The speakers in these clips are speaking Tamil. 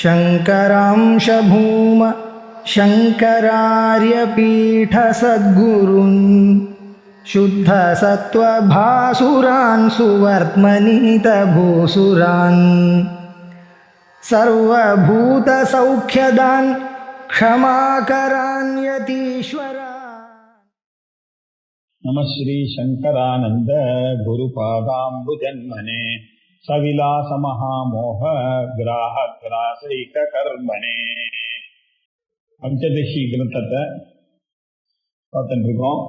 शङ्करांश भूम शङ्करार्यपीठसद्गुरून् शुद्धसत्त्वभासुरान् सुवर्त्मनीतभूसुरान् सर्वभूतसौख्यदान् क्षमाकरान् यतीश्वरान्। नमः श्री शंकरानंद गुरुपादाम्बुजन्मने सविलास महामोह ग्राहग्रासैक कर्मणे पंचदशी ग्रंथத்தை பார்த்துட்டு இருக்கோம்.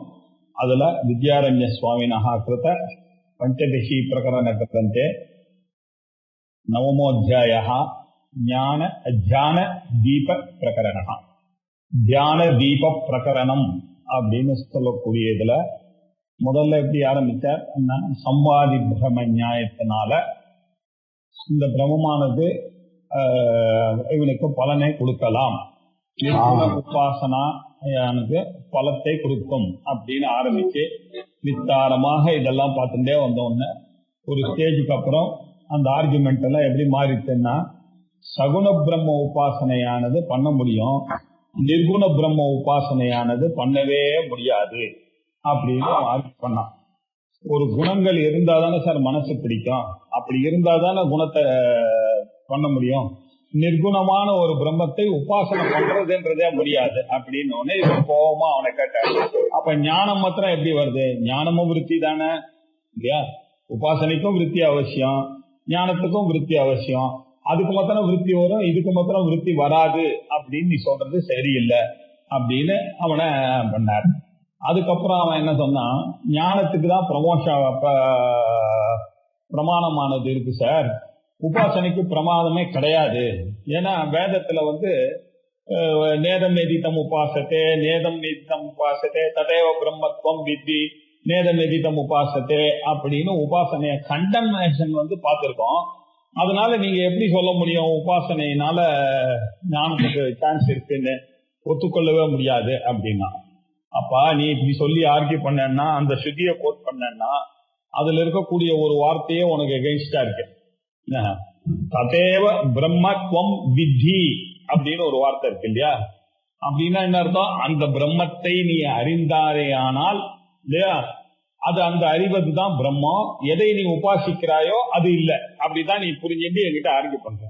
அதுல வித்யாரண்ய சுவாமினः कृत पंचदशी प्रकरण ग्रन्थे नवमोऽध्यायः ज्ञान अध्यान दीप प्रकरणः தியான தீப பிரகரணம் அப்படின்னு சொல்லக்கூடியதுல முதல்ல எப்படி ஆரம்பிச்சார், சம்வாதி பிரம நியாயத்தினால இந்த பிரமமானது இவனுக்கு பலனை கொடுக்கலாம், உபாசனானது பலத்தை கொடுக்கும் அப்படின்னு ஆரம்பிச்சு விஸ்தாரமாக இதெல்லாம் பார்த்துட்டே வந்தோன்னு ஒரு ஸ்டேஜுக்கு அப்புறம் அந்த ஆர்குமெண்ட் எல்லாம் எப்படி மாறிச்சுன்னா, சகுண பிரம்ம உபாசனையானது பண்ண முடியும், நிர்குண பிரம்ம உபாசனையானது பண்ணவே முடியாது அப்படின்னு ஆர்கியூ பண்ணான். ஒரு குணங்கள் இருந்தாதானே சார் மனசு பிடிக்கும், அப்படி இருந்தாதானே குணத்தை பண்ண முடியும், நிர்குணமான ஒரு பிரம்மத்தை உபாசனை பண்றதுன்றதே முடியாது அப்படின்னு உடனே இவன் கோபமா அவனை கேட்டாரு. அப்ப ஞானம் மாத்திரம் எப்படி வருது? ஞானமும் விருத்தி தானே இல்லையா? உபாசனைக்கும் விருத்தி அவசியம், ஞானத்துக்கும் விருத்தி அவசியம். அதுக்கு மாத்திரம் விருத்தி வரும், இதுக்கு மாத்திரம் விருத்தி வராது அப்படின்னு நீ சொல்றது சரியில்லை அப்படின்னு அவனை பண்ணார். அதுக்கப்புறம் அவன் என்ன சொன்னான், ஞானத்துக்கு தான் பிரமாணமானது இருக்கு சார், உபாசனைக்கு பிரமாதமே கிடையாது. ஏன்னா வேதத்துல நேதம் எதித்தம் உபாசத்தே நேதம் எதித்தம் உபாசத்தே ததேவ பிரம்மத்துவம் வித்தி நேதம் எதித்தம் உபாசத்தே அப்படின்னு உபாசனைய கண்டமேஷன் பார்த்திருக்கோம். அதனால நீங்க எப்படி சொல்ல முடியும் உபாசனையினால ஞானத்துக்கு சான்ஸ் இருக்குன்னு? ஒத்துக்கொள்ளவே முடியாது அப்படின்னா. அப்பா நீ இப்படி சொல்லி ஆர்கியூ பண்ணா, அந்த ஸ்ருதியை கோட் பண்ணா, அதுல இருக்கக்கூடிய ஒரு வார்த்தையே உனக்கு எகென்ஸ்டா இருக்கு. ததேவ பிரம்மத்துவம் வித்தி அப்படின்னு ஒரு வார்த்தை இருக்கு இல்லையா? அப்படின்னா என்ன அர்த்தம்? அந்த பிரம்மத்தை நீ அறிந்தாரே ஆனால் இல்லையா, அது அந்த அறிவதுதான் பிரம்மம், எதை நீ உபாசிக்கிறாயோ அது இல்லை, அப்படிதான் நீ புரிஞ்சுட்டு என்கிட்ட ஆர்கியூ பண்ற.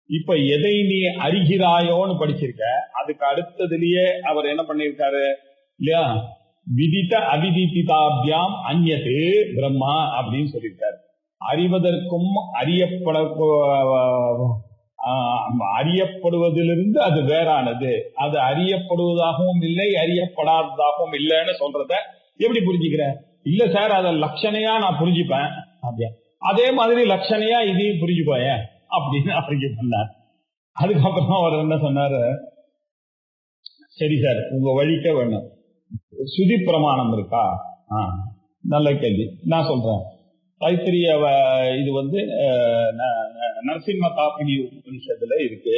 இப்ப எதை நீ அறிகிறாயோன்னு படிச்சிருக்க, அதுக்கு அடுத்ததுலயே அவர் என்ன பண்ணிருக்காரு இல்லையா, விதித்த அவிதிதாபியாம் அந்யது பிரம்மா அப்படின்னு சொல்லியிருக்காரு. அறிவதற்கும் அறியப்படுவதிலிருந்து அது வேறானது, அது அறியப்படுவதாகவும் இல்லை அறியப்படாததாகவும் இல்லைன்னு சொல்றத எப்படி புரிஞ்சுக்கிற? இல்ல சார் அத லட்சணையா நான் புரிஞ்சுப்பேன் அப்படியா, அதே மாதிரி லட்சணையா இதையும் புரிஞ்சுப்போய அப்படின்னு ஆர்கியூ பண்ணார். அதுக்கப்புறம் அவர் என்ன சொன்னாரு, சரி சார் உங்க வழிக்க வேணும், சுதி பிரமாணம் இருக்கா? நல்ல கேள்வி, நான் சொல்றேன். தைத்திரிய இது நரசிம்ம காப்பினி உபனிஷத்துல இருக்கு,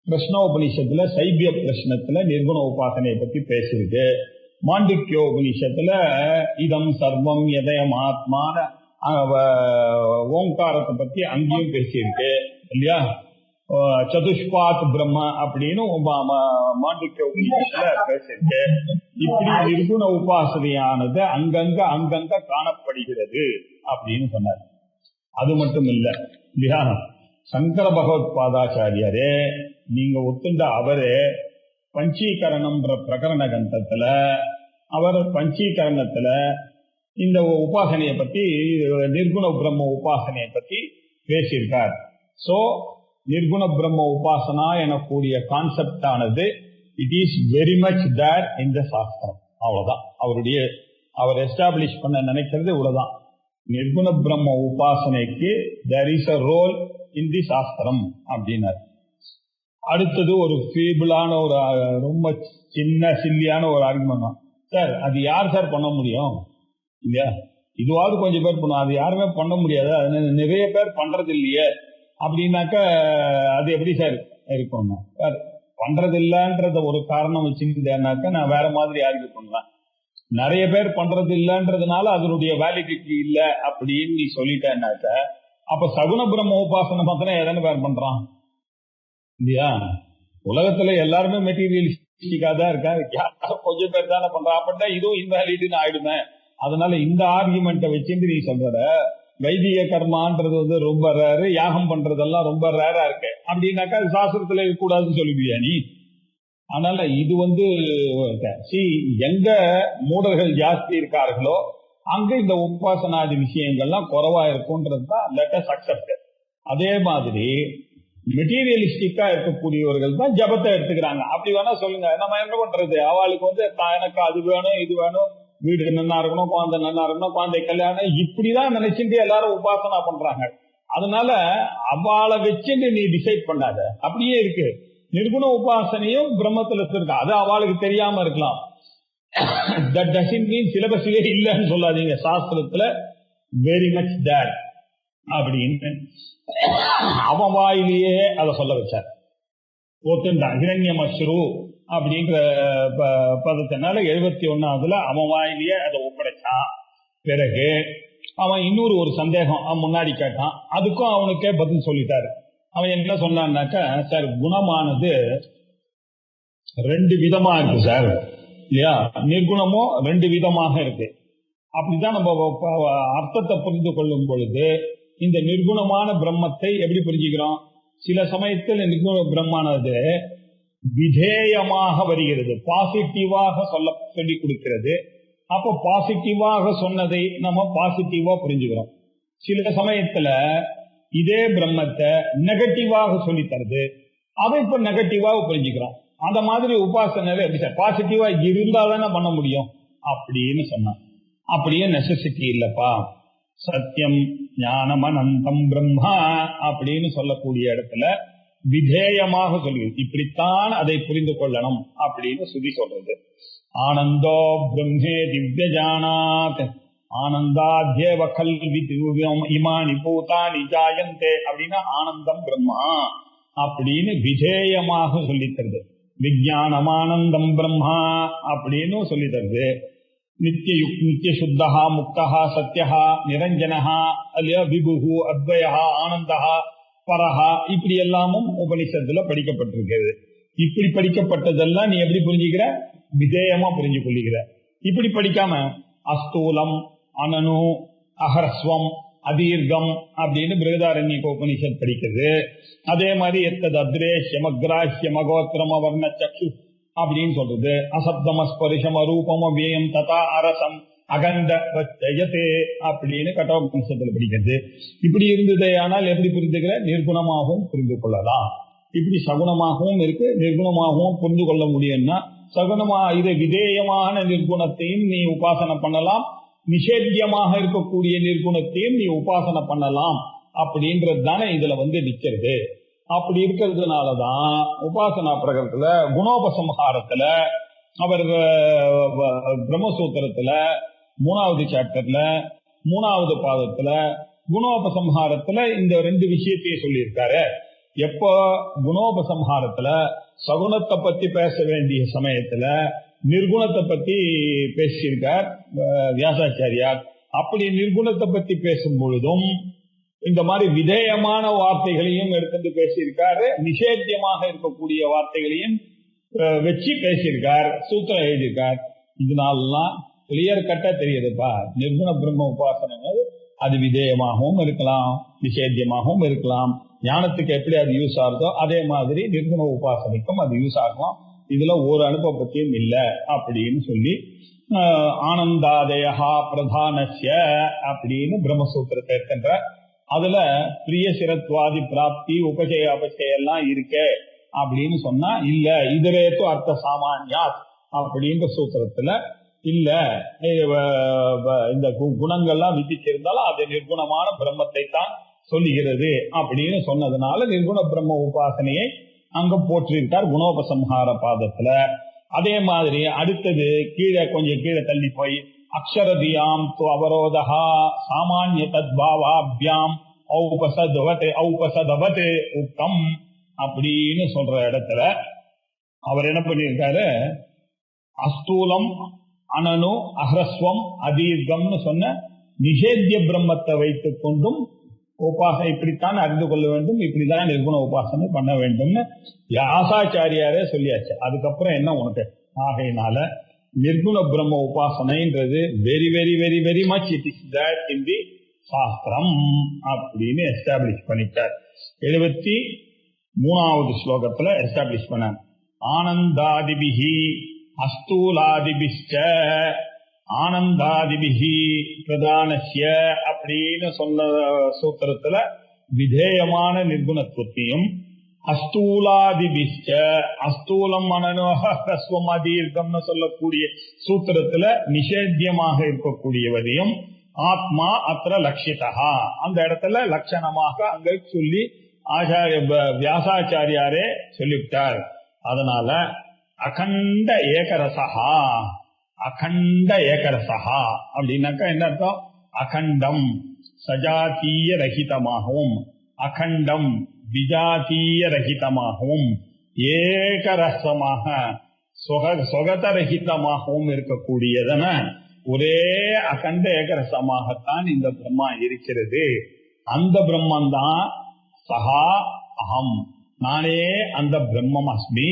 கிருஷ்ணோபனிஷத்துல சைபிய பிரஷ்னத்துல நிர்குண உபாசனையை பத்தி பேசியிருக்கு, மாண்டிக்யோ உபனிஷத்துல இதம் சர்வம் எதயம் ஆத்மான ஓங்காரத்தை பத்தி அங்கேயும் பேசியிருக்கு இல்லையா? சதுஷ்பாத் பிரம்ம அப்படின்னு மாண்டிக்ய உபனிஷத்துல பேசியிருக்கு. இப்படி நிர்குண உபாசனையானது அங்கங்க காணப்படுகிறது அப்படின்னு சொன்னார். அது மட்டும் இல்ல இல்லையா, சங்கர பகவத் பாதாச்சாரியரே நீங்க ஒத்துண்ட அவரு பஞ்சீகரணம்ன்ற பிரகரண கந்தத்துல அவர் பஞ்சீகரணத்துல இந்த உபாசனையை பத்தி, நிர்குண பிரம்ம உபாசனையை பத்தி பேசியிருக்கார். சோ நிர்குண பிரம்ம உபாசனா எனக்கூடிய கான்செப்ட் ஆனது இட் இஸ் வெரி மச் தேர் இன் த சாஸ்திரம். அவ்வளவுதான் அவர் எஸ்டாப்ளிஷ் பண்ண நினைக்கிறது இவ்வளவுதான். நிர்குண பிரம்ம உபாசனைக்கு there is a role in the சாஸ்திரம் அப்படின்னாரு. அடுத்தது ஒரு ஃபீபிளான ஒரு ரொம்ப சின்ன சில்லியான ஒரு ஆர்குமெண்ட், சார் அது யார் சார் பண்ண முடியும் இல்லையா, இதுவாவது கொஞ்சம் பேர் பண்ணுவோம், அது யாருமே பண்ண முடியாது, அது நிறைய பேர் பண்றது இல்லையே அப்படின்னாக்க அது எப்படி சார் இருக்கும்? சார் பண்றது இல்லைன்றத ஒரு காரணம் வச்சுக்கிட்டேன்னாக்க நான் வேற மாதிரி ஆர்கியூ பண்ணுவேன். நிறைய பேர் பண்றது இல்லைன்றதுனால அதனுடைய வேலிடிட்டி இல்லை அப்படின்னு நீ சொல்லிட்டேன்னாக்க, அப்ப சகுண பிரம்ம உபாசனை மாத்திரம் எதனை பேர் பண்றான்? இல்லையா? உலகத்துல எல்லாருமே மெட்டீரியலிஸ்டிக்கா தான் இருக்காங்க, கொஞ்சம் பேர் தானே பண்றா. அப்படின்னா இதுவும் இன்வாலிட்னு ஆயிடுமே. அதனால இந்த ஆர்குமெண்ட்டை வச்சுட்டு நீ சொல்ற வைதிக கர்மான்றது ரொம்ப ரேரு, யாகம் பண்றதெல்லாம் ரொம்ப ரேரா இருக்கு அப்படின்னாக்கா அது சாஸ்திரத்துல இருக்கக்கூடாதுன்னு சொல்லுவியா நீ? அதனால இது எங்க மூடர்கள் ஜாஸ்தி இருக்கார்களோ அங்க இந்த உபாசனாதி விஷயங்கள்லாம் குறைவா இருக்கும்ன்றதுதான் லெட்டஸ் அக்செப்ட். அதே மாதிரி மெட்டீரியலிஸ்டிக்கா இருக்கக்கூடியவர்கள் தான் ஜபத்தை எடுத்துக்கிறாங்க. அப்படி வேணா சொல்லுங்க, நம்ம என்ன பண்றது? அவளுக்கு எனக்கு அது வேணும் இது வேணும், வீடு நல்லா இருக்கணும், குழந்தை நல்லா இருக்கணும், குழந்தை கல்யாணம், இப்படிதான் நினைச்சுட்டு எல்லாரும் உபாசனா பண்றாங்க. அதனால அவளை வச்சுட்டு நீ டிசைட் பண்ணாத. அப்படியே இருக்கு. நிர்குண உபாசனையும் பிரம்மத்துல இருக்கு, அது அவளுக்கு தெரியாம இருக்கலாம். தட் டசன்ட் மீன் சிலபஸ்லயே இல்லைன்னு சொல்லாதீங்க. சாஸ்திரத்துல வெரி மச் தட் அப்படின்னு அவன் வாயிலேயே அதை சொல்ல வச்சார். ஒத்துண்டான் ஹிரண்யமஸ்ரு அப்படின்ற பதத்தினால 71ஆவதுல அவன் வாயிலேயே அதை ஒப்படைச்சான். பிறகு அவன் இன்னொரு ஒரு சந்தேகம் அவன் முன்னாடி கேட்டான், அதுக்கும் அவனுக்கே பதில் சொல்லிட்டாரு. அவன் என்ன சொன்னான்னாக்கா, சார் குணமானது 2 விதமா இருக்கு சார், இல்லையா? நிர்குணமும் 2 விதமாக இருக்கு. அப்படிதான் நம்ம அர்த்தத்தை புரிந்து கொள்ளும் பொழுது இந்த நிர்குணமான பிரம்மத்தை எப்படி புரிஞ்சுக்கிறோம்? சில சமயத்தில் நிர்குண பிரம்மானது விதேயமாக வருகிறது, பாசிட்டிவாக சொல்லி கொடுக்கிறது. அப்ப பாசிட்டிவாக சொன்னதை நம்ம பாசிட்டிவா புரிஞ்சுக்கிறோம். சில சமயத்துல இதே பிரம்மத்தை நெகட்டிவாக சொல்லி தருது, அதை இப்ப நெகட்டிவாக புரிஞ்சுக்கிறோம். அந்த மாதிரி உபாசனை எப்படி சார் பாசிட்டிவா இருந்தா தானே பண்ண முடியும் அப்படின்னு சொன்னான். அப்படியே நெசசிட்டி இல்லப்பா. சத்தியம் ஞானம் அனந்தம் பிரம்மா அப்படின்னு சொல்லக்கூடிய இடத்துல விதேயமாக சொல்லி இப்படித்தான் அதை புரிந்து கொள்ளணும் அப்படின்னு சுதி சொல்றது. ஆனந்தோ பிரம்மே திவ்யஜானாத் ஆனந்தாத்யேவ கல்வி இமானி பூதானி ஜாயந்தே அப்படின்னா ஆனந்தம் பிரம்மா அப்படின்னு விதேயமாக சொல்லி தருது. விஜயானமானந்தம் பிரம்மா அப்படின்னு சொல்லி தருது. நித்திய சுத்தஹா முக்தஹா சத்யஹா நிரஞ்சனஹா அல்லையா விபுகு அத்வயா ஆனந்தஹா பரஹா இப்படி எல்லாமும் உபனிஷத்துல படிக்கப்பட்டிருக்கிறது. இப்படி படிக்கப்பட்டதெல்லாம் நீ எப்படி புரிஞ்சுக்கிற? விதேயமா புரிஞ்சு கொள்ளுகிற. இப்படி படிக்காம அஸ்தூலம் அனனு அஹரஸ்வம் அதீர்கம் அப்படின்னு பிருகதாரண்யக உபனிஷத் படிக்கிறது. அதே மாதிரி எத்தது அத்ரேஷ்யம் அக்ராஹ்யம் அகோத்திரம் அவர்ண சக்ஷு அப்படின்னு சொல்றது. அசப்தம் ஸ்பரிசம் அரூபம் அவ்யயம் ததா அரசம் அகண்ட அப்படின்னு கட்டோபனிஷத்துல படிக்கிறது. இப்படி இருந்தது. ஆனால் எப்படி புரிந்துக்கிற? நிர்குணமாகவும் புரிந்து கொள்ளலாம். இப்படி சகுணமாகவும் இருக்கு, நிர்குணமாகவும் புரிந்து கொள்ள முடியும்னா சகுனமா இது விதேயமான நிர்குணத்தையும் நீ உபாசனை பண்ணலாம், நிஷேத்தியமாக இருக்கக்கூடிய நிர்குணத்தையும் நீ உபாசனை பண்ணலாம் அப்படின்றது தானே இதுல நிக்கிறது. அப்படி இருக்கிறதுனாலதான் உபாசனா பிரகரத்துல குணோபசம்ஹாரத்துல அவர் பிரம்மசூத்திரத்துல 3வது சாப்டர்ல 3வது பாதத்துல குணோபசம்ஹாரத்துல இந்த 2 விஷயத்தையும் சொல்லியிருக்காரு. எப்போ குணோபசம்ஹாரத்துல சகுணத்தை பத்தி பேச வேண்டிய சமயத்துல நிர்குணத்தை பத்தி பேசியிருக்கார் வியாசாச்சாரியார். அப்படி நிர்குணத்தை பத்தி பேசும் பொழுதும் இந்த மாதிரி விதேயமான வார்த்தைகளையும் எடுத்து பேசியிருக்காரு, நிஷேத்தியமாக இருக்கக்கூடிய வார்த்தைகளையும் வச்சு பேசியிருக்கார், சூத்திரம் எழுதியிருக்கார். இதனாலலாம் கிளியர் கட்டா தெரியுதுப்பா, நிர்குண பிரம்ம உபாசனை அது விதேயமாகவும் இருக்கலாம், நிஷேத்தியமாகவும் இருக்கலாம். ஞானத்துக்கு எப்படி அது யூஸ் ஆகுதோ அதே மாதிரி நிர்குண உபாசனைக்கும் அது யூஸ் ஆகலாம். இதுல ஒரு அனுபவத்தையும் இல்லை அப்படின்னு சொல்லி ஆனந்தாதயா பிரதானஸ்ய அப்படின்னு பிரம்மசூத்திரத்தை இருக்கின்ற அதுல பிரிய சிரத்வாதி பிராப்தி உபஜய அபஜய எல்லாம் இருக்கு அப்படின்னு சொன்னா இல்ல, இதுவேத்து அர்த்த சாமானியா அப்படின்ற சூத்திரத்துல இல்ல, இந்த குணங்கள்லாம் விதிச்சிருந்தாலும் அது நிர்குணமான பிரம்மத்தை தான் சொல்லுகிறது அப்படின்னு சொன்னதுனால நிர்குண பிரம்ம உபாசனையை அங்க போற்றிருக்கார் குணோபசம்ஹார பாதத்துல. அதே மாதிரி அடுத்தது கொஞ்சம் கீழே தள்ளி போய் அக்ஷரதியாம் து அவரோதா சாமானிய தத்பாவாபியாம் ஔபசதவத் உக்தம் அப்படின்னு சொல்ற இடத்துல அவர் என்ன பண்ணியிருக்காரு? அஸ்தூலம் அனனு அஹ்ரஸ்வம் அதீர்கம்னு சொன்ன நிஷேத்திய பிரம்மத்தை வைத்துக் கொண்டும் உபாசனை இப்படித்தான் அறிந்து கொள்ள வேண்டும், இப்படிதான் நிர்குண உபாசனை பண்ண வேண்டும்னு வியாசாச்சாரியாரே சொல்லியாச்சு. அதுக்கப்புறம் என்ன உனக்கு? ஆகையினால நிர்குண பிரம்ம உபாசனைன்றது very very very very much it is that in the சாஸ்திரம் அப்படின்னு எஸ்டாப்ளிஷ் பண்ணிட்டார். 73வது ஸ்லோகத்துல எஸ்டாப்ளிஷ் பண்ணார். ஆனந்தாதிபிஹி அஸ்தூலாதிபிஷ்ச ஆனந்தாதிபிஹி பிரதானஸ்ய அப்படின்னு சொன்ன சூத்திரத்துல விதேயமான நிர்குணத்துவத்தையும், அஸ்தூலாதிபிஷ்ச அஸ்தூலம் மனநோகம் அதீர்க்கம்னு சொல்லக்கூடிய சூத்திரத்துல நிஷேத்தியமாக இருக்கக்கூடியவதையும், ஆத்மா அத்திர லட்சிதா அந்த இடத்துல லட்சணமாக அங்க சொல்லி வியாசாச்சாரியாரே சொல்லிவிட்டார். அதனால அகண்ட ஏகரசா, அகண்ட ஏகரசா அப்படின்னாக்கா என்ன அர்த்தம்? அகண்டம் சஜாத்திய ரகிதமாகவும், அகண்டம் விஜாத்திய ரகிதமாகவும், ஏகரசமாக சொகதரகிதமாகவும் இருக்கக்கூடியதன ஒரே அகண்ட ஏகரசமாகத்தான் இந்த பிரம்மா இருக்கிறது. அந்த பிரம்மந்தான் சகா அகம், நானே அந்த பிரம்மம் அஸ்மி,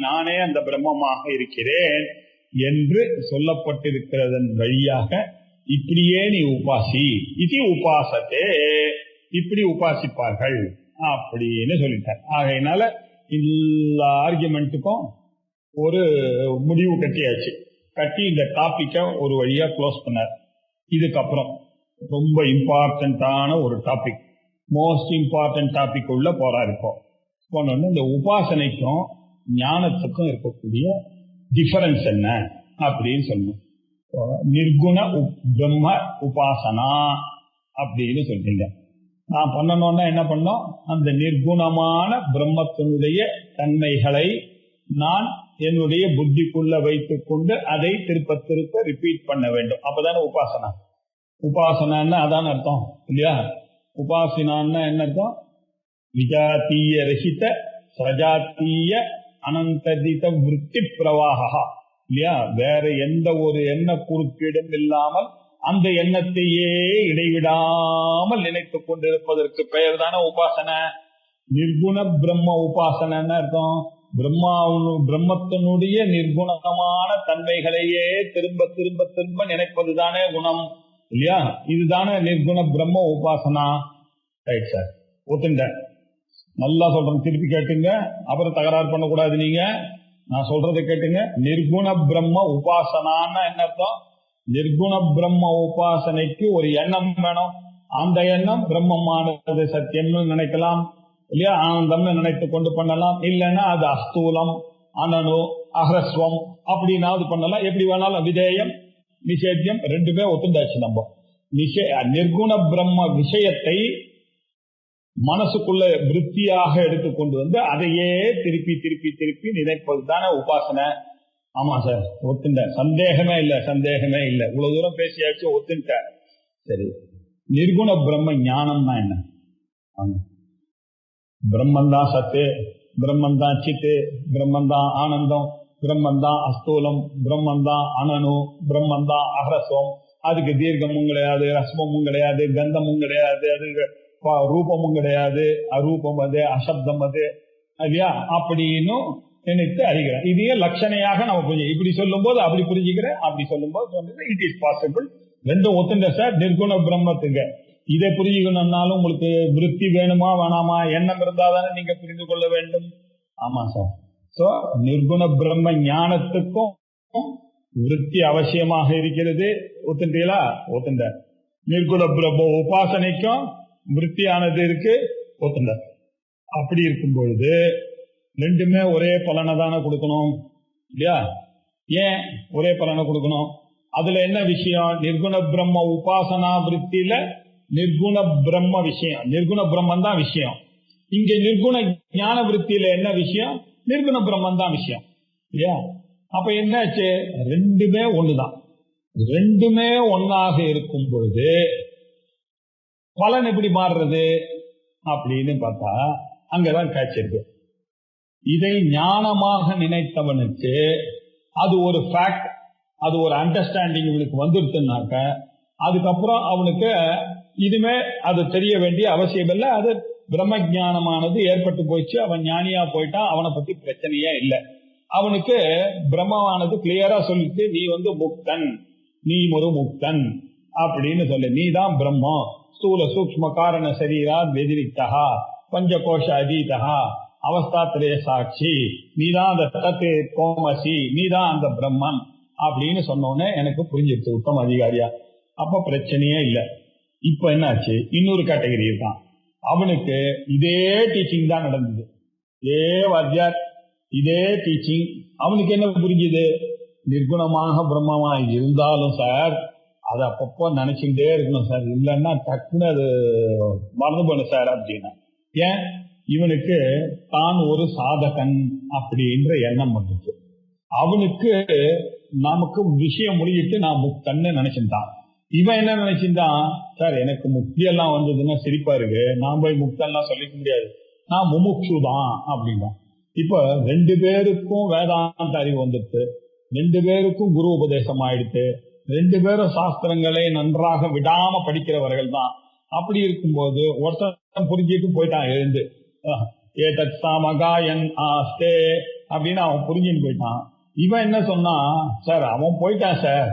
நானே அந்த பிரம்மமாக இருக்கிறேன் என்று சொல்லப்பட்டிருக்கிறதன் வழியாக இப்படியே நீ உபாசி, இது உபாசத்தே, இப்படி உபாசிப்பார்கள் அப்படின்னு சொல்லிட்டார். ஆகையினால எல்லா ஆர்குமெண்ட்டுக்கும் ஒரு முடிவு கட்டியாச்சு. கட்டி இந்த டாபிக்க ஒரு வழியா க்ளோஸ் பண்ணார். இதுக்கப்புறம் ரொம்ப இம்பார்ட்டன்டான ஒரு டாபிக், மோஸ்ட் இம்பார்ட்டன்ட் டாபிக் உள்ள போறாரு. இப்போ போனோன்னு இந்த உபாசனைக்கும் ஞானத்துக்கும் இருக்கக்கூடிய டிஃபரன்ஸ் என்ன அப்படின்னு சொல்லணும். நிர்குண பிரம்ம உபாசனா அப்படின்னு சொல்றீங்க. நான் பண்ணணும்னா என்ன பண்ணோம்? அந்த நிர்குணமான பிரம்மத்தினுடைய தன்மைகளை நான் என்னுடைய புத்திக்குள்ள வைத்துக் கொண்டு அதை திருப்ப திருப்ப ரிப்பீட் பண்ண வேண்டும். அப்பதானே உபாசனா. உபாசனான்னா அதான் அர்த்தம் இல்லையா? உபாசனான்னா என்ன அர்த்தம்? விஜாத்திய ரஹித சஜாத்திய அனந்ததித விருத்தி பிரவாகா இல்லையா? வேற எந்த ஒரு எண்ண குறுக்கீடும் இல்லாமல் அந்த எண்ணத்தையே இடைவிடாமல் நினைத்துக் கொண்டிருப்பதற்கு பெயர் தானே உபாசனை. நிர்குண பிரம்ம உபாசனைன்னு அர்த்தம் பிரம்மத்தினுடைய நிர்குணமான தன்மைகளையே திரும்ப திரும்ப திரும்ப நினைப்பது தானே குணம் இல்லையா? இதுதானே நிர்குண பிரம்ம உபாசனா. ரைட் சார், ஒத்துண்டேன். நல்லா சொல்றேன், திருப்பி கேட்டுங்க, அப்புறம் தகராறு பண்ணக்கூடாது. நீங்க நான் சொல்றதை கேட்டுங்க. நிர்குண பிரம்ம உபாசனான்னு என்ன அர்த்தம்? நிர்குண பிரம்ம உபாசனைக்கு ஒரு எண்ணம் வேணும். அந்த எண்ணம் பிரம்மமானது சத்தியம்னு நினைக்கலாம் இல்லையா? ஆனந்தம்னு நினைத்து கொண்டு பண்ணலாம். இல்லைன்னா அது அஸ்தூலம், அனனு, அஹ்ரஸ்வம் அப்படின்னாவது பண்ணலாம். எப்படி வேணாலும். விதேயம் நிஷேத்தியம் ரெண்டுமே ஒத்துண்டாச்சு. நம்ம நிர்குண பிரம்ம விஷயத்தை மனசுக்குள்ள விருத்தியாக எடுத்துக்கொண்டு வந்து அதையே திருப்பி திருப்பி திருப்பி நினைப்பது தானே உபாசனை. ஆமா சார், ஒத்துண்டேன், சந்தேகமே இல்லை, சந்தேகமே இல்லை. இவ்வளவு தூரம் பேசியாச்சு, ஒத்துட்டேன். சரி, நிர்குண பிரம்ம ஞானம்னா என்ன? பிரம்மந்தான் சத்து, பிரம்மந்தான் சித்து, பிரம்மந்தான் ஆனந்தம், பிரம்மந்தான் அஸ்தூலம், பிரம்மந்தான் அனனு, பிரம்மந்தான் அஹ்ரஸ்வம். அதுக்கு தீர்க்கமும் கிடையாது, ரஸ்மமும் கிடையாது, கந்தமும் கிடையாது, அது ரூபமும் கிடையாது, அரூபம் அது, அசப்தம் அது இல்லையா? அப்படின்னு நினைத்து அறிகிறேன். இதையே லட்சணையாக நம்ம புரிஞ்சு, இப்படி சொல்லும் போது அப்படி புரிஞ்சுக்கிறேன், அப்படி சொல்லும் போது இட் இஸ் பாசிபிள். ரெண்டும் ஒத்துண்ட சார். நிர்குண பிரம்மத்துக்கு இதை புரிஞ்சுக்கணும்னாலும் உங்களுக்கு விருத்தி வேணுமா வேணாமா, எண்ணம் இருந்தாதானே நீங்க புரிந்து கொள்ள வேண்டும். ஆமா சார். சோ நிர்குண பிரம்ம ஞானத்துக்கும் விருத்தி அவசியமாக இருக்கிறது. ஒத்துண்டீங்களா? ஒத்துண்ட. நிர்குண பிரம்ம உபாசனைக்கும் விருத்தியானது இருக்கு. ஒத்துண்ட. அப்படி இருக்கும் பொழுது ரெண்டுமே ஒரே பலனை தானே கொடுக்கணும் இல்லையா? ஏன் ஒரே பலனை கொடுக்கணும்? அதுல என்ன விஷயம்? நிர்குண பிரம்ம உபாசனா விருத்தியில நிர்குண பிரம்ம விஷயம், நிர்குண பிரம்மன் தான் விஷயம். இங்க நிர்குண ஞான விருத்தியில என்ன விஷயம்? நிர்குண பிரம்மன் தான் விஷயம் இல்லையா? அப்ப என்னாச்சு? ரெண்டுமே ஒண்ணுதான். ரெண்டுமே ஒன்னாக இருக்கும் பொழுது பலன் எப்படி மாறுறது அப்படின்னு பார்த்தா அங்கதான் காட்சி இருக்கு. இதை ஞானமாக நினைத்தவனுக்கு அது ஒரு ஃபேக்ட், அது ஒரு அண்டர்ஸ்டாண்டிங் இவனுக்கு வந்துருச்சுனாக்க அதுக்கப்புறம் அவனுக்கு இதுமே அது தெரிய வேண்டிய அவசியம் இல்லை. அது பிரம்ம ஞானமானது ஏற்பட்டு போயிடுச்சு, அவன் ஞானியா போயிட்டான், அவனை பத்தி பிரச்சனையே இல்லை. அவனுக்கு பிரம்மமானது கிளியரா சொல்லிட்டு, நீ முக்தன், நீ ஒரு முக்தன் அப்படின்னு சொல்லு, நீ தான் பிரம்மம், ஸ்தூல சூக்ஷ்ம காரண சரீரா வெதிரிக்தா பஞ்சகோஷ அதீதா அவஸ்தாத்திரய சாட்சி, நீதான் அந்த தத்து கோமசி, நீதான் அந்த பிரம்மன் அப்படின்னு சொன்னோன்னே எனக்கு புரிஞ்சிருச்சு உத்தம அதிகாரியா. அப்ப பிரச்சனையே இல்லை. இப்ப என்னாச்சு, இன்னொரு கேட்டகரி இருக்கான், அவனுக்கு இதே டீச்சிங் தான் நடந்தது, இதே வாத்தியார், இதே டீச்சிங். அவனுக்கு என்ன புரிஞ்சுது, நிர்குணமாக பிரம்மமா இருந்தாலும் சார் அது அப்பப்போ நினைச்சுட்டே இருக்கணும் சார், இல்லைன்னா டக்குன்னு அது மறந்து போன சார் அப்படின்னா. ஏன், இவனுக்கு தான் ஒரு சாதகன் அப்படின்ற எண்ணம் வந்துச்சு. அவனுக்கு நமக்கு விஷயம் முடிஞ்சிட்டு நான் முக்தன்னு நினைச்சிருந்தான். இவன் என்ன நினைச்சிருந்தான், சார் எனக்கு முக்தி எல்லாம் வந்ததுன்னா சிரிப்பா இருக்கு, நான் போய் முக்தன்லாம் சொல்லிக்க முடியாது, நான் முமுட்சு தான் அப்படின்னா. இப்ப 2 பேருக்கும் வேதாந்த அறிவு வந்துட்டு, 2 பேருக்கும் குரு உபதேசம் ஆயிடுத்து, 2 பேரும் சாஸ்திரங்களை நன்றாக விடாம படிக்கிறவர்கள் தான். அப்படி இருக்கும்போது ஒருத்தன் புரிஞ்சிட்டு போயிட்டான், எழுந்து ஏதத் சாமகாயன் ஆஸ்தே அப்படின்னு அவன் புரிஞ்சுட்டு போயிட்டான். இவன் என்ன சொன்னான், சார் அவன் போயிட்டான் சார்,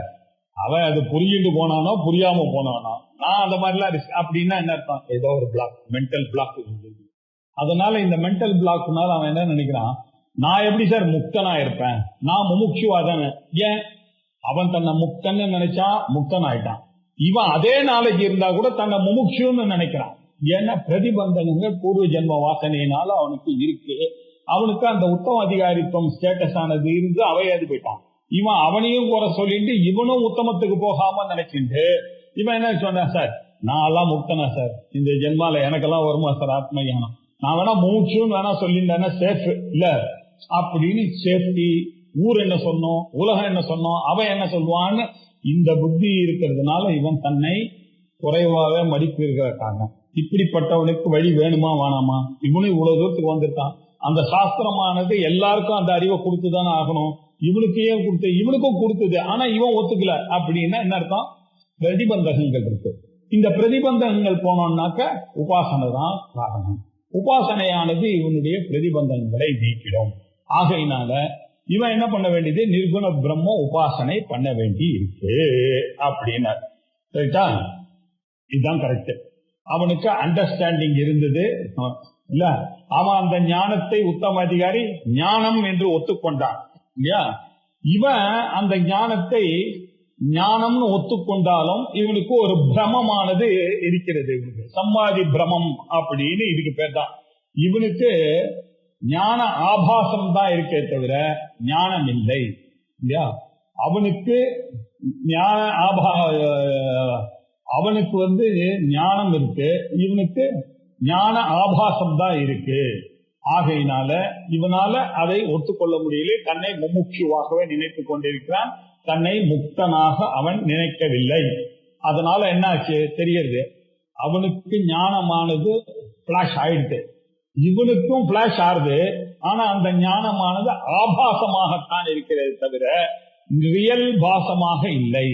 அவன் அது புரிஞ்சுட்டு போனானோ புரியாம போனானோ, நான் அந்த மாதிரிலாம் அப்படின்னா என்ன அர்த்தம், ஏதோ ஒரு பிளாக், மென்டல் பிளாக் இருந்தது. அதனால இந்த மென்டல் பிளாக்னால அவன் என்ன நினைக்கிறான், நான் எப்படி சார் முக்தனா இருப்பேன், நான் முமுட்சுவா தானே. ஏன், அவன் தன்னை முக்தன்னு நினைச்சா முக்தன் ஆயிட்டான். இவன் அதே நாளைக்கு இருந்தா கூட தன்னை முமுட்சுன்னு நினைக்கிறான். ஏன்னா பிரதிபந்தனங்கள் பூர்வ ஜென்ம வாசனையினால அவனுக்கு இருக்கு. அவனுக்கு அந்த உத்தம அதிகாரித்துவம் ஸ்டேட்டஸ் ஆனது இருந்து அவையாது போயிட்டான். இவன் அவனையும் குறை சொல்லிட்டு இவனும் உத்தமத்துக்கு போகாம நினைச்சிட்டு இவன் என்ன சொன்னான், சார் நான் எல்லாம் முக்தனா சார், இந்த ஜென்மால எனக்கெல்லாம் வருமா சார் ஆத்ம ஞானம், நான் வேணா மூச்சுன்னு வேணா சொல்லியிருந்தேன்னா சேஃப் இல்ல அப்படின்னு சேஃப்டி, ஊர் என்ன சொன்னோம், உலகம் என்ன சொன்னோம், அவன் என்ன சொல்லுவான்னு இந்த புத்தி இருக்கிறதுனால இவன் தன்னை குறைவாக மதிப்பு இருக்கிற காரணம். இப்படிப்பட்டவனுக்கு வழி வேணுமா வேணாமா, இவனும் இவ்வளவு தூரத்துக்கு வந்திருக்கான், அந்த சாஸ்திரமானது எல்லாருக்கும் அந்த அறிவை கொடுத்துதானே ஆகணும், இவனுக்கு ஏன் கொடுத்து, இவனுக்கும் கொடுத்தது, ஆனா இவன் ஒத்துக்கல அப்படின்னா என்ன அர்த்தம், பிரதிபந்தகங்கள் இருக்கு. இந்த பிரதிபந்தகங்கள் போனோம்னாக்க உபாசனை தான் காரணம். உபாசனையானது இவனுடைய பிரதிபந்தங்களை நீக்கிடும். ஆகையினால இவன் என்ன பண்ண வேண்டியது, நிர்குண பிரம்ம உபாசனை பண்ண வேண்டி இருக்கு அப்படின்னா. ரைட்டா, இதுதான் கரெக்ட். அவனுக்கு அண்டர்ஸ்டாண்டிங் இருந்தது இல்ல, அவன் அந்த ஞானத்தை உத்தம அதிகாரி ஞானம் என்று ஒத்துக்கொண்டான் இல்லையா. இவன் அந்த ஞானத்தை ஞானம்னு ஒத்துக்கொண்டாலும் இவனுக்கு ஒரு பிரமமானது இருக்கிறது, இவனுக்கு சம்மாதி பிரமம் அப்படின்னு இதுக்கு பேர் தான். இவனுக்கு ஞான ஆபாசம் தான் இருக்கே தவிர ஞானம் இல்லை இல்லையா. அவனுக்கு ஞான அவனுக்கு ஞானம் இருக்கு, இவனுக்கு ஞான ஆபாசம் தான் இருக்கு. ஆகையினால இவனால அதை ஒத்துக்கொள்ள முடியல, தன்னை முமுட்சுவாகவே நினைத்துக் கொண்டிருக்கிறான், தன்னை முக்தனாக அவன் நினைக்கவில்லை. அதனால என்ன ஆச்சு தெரியுது, அவனுக்கு ஞானமானது பிளாஷ் ஆயிடுது, இவனுக்கும் பிளாஷ் ஆறுது. ஆனா அந்த ஞானமானது ஆபாசமாகத்தான் இருக்கிறது தவிர ரியல் பாசமாக இல்லை.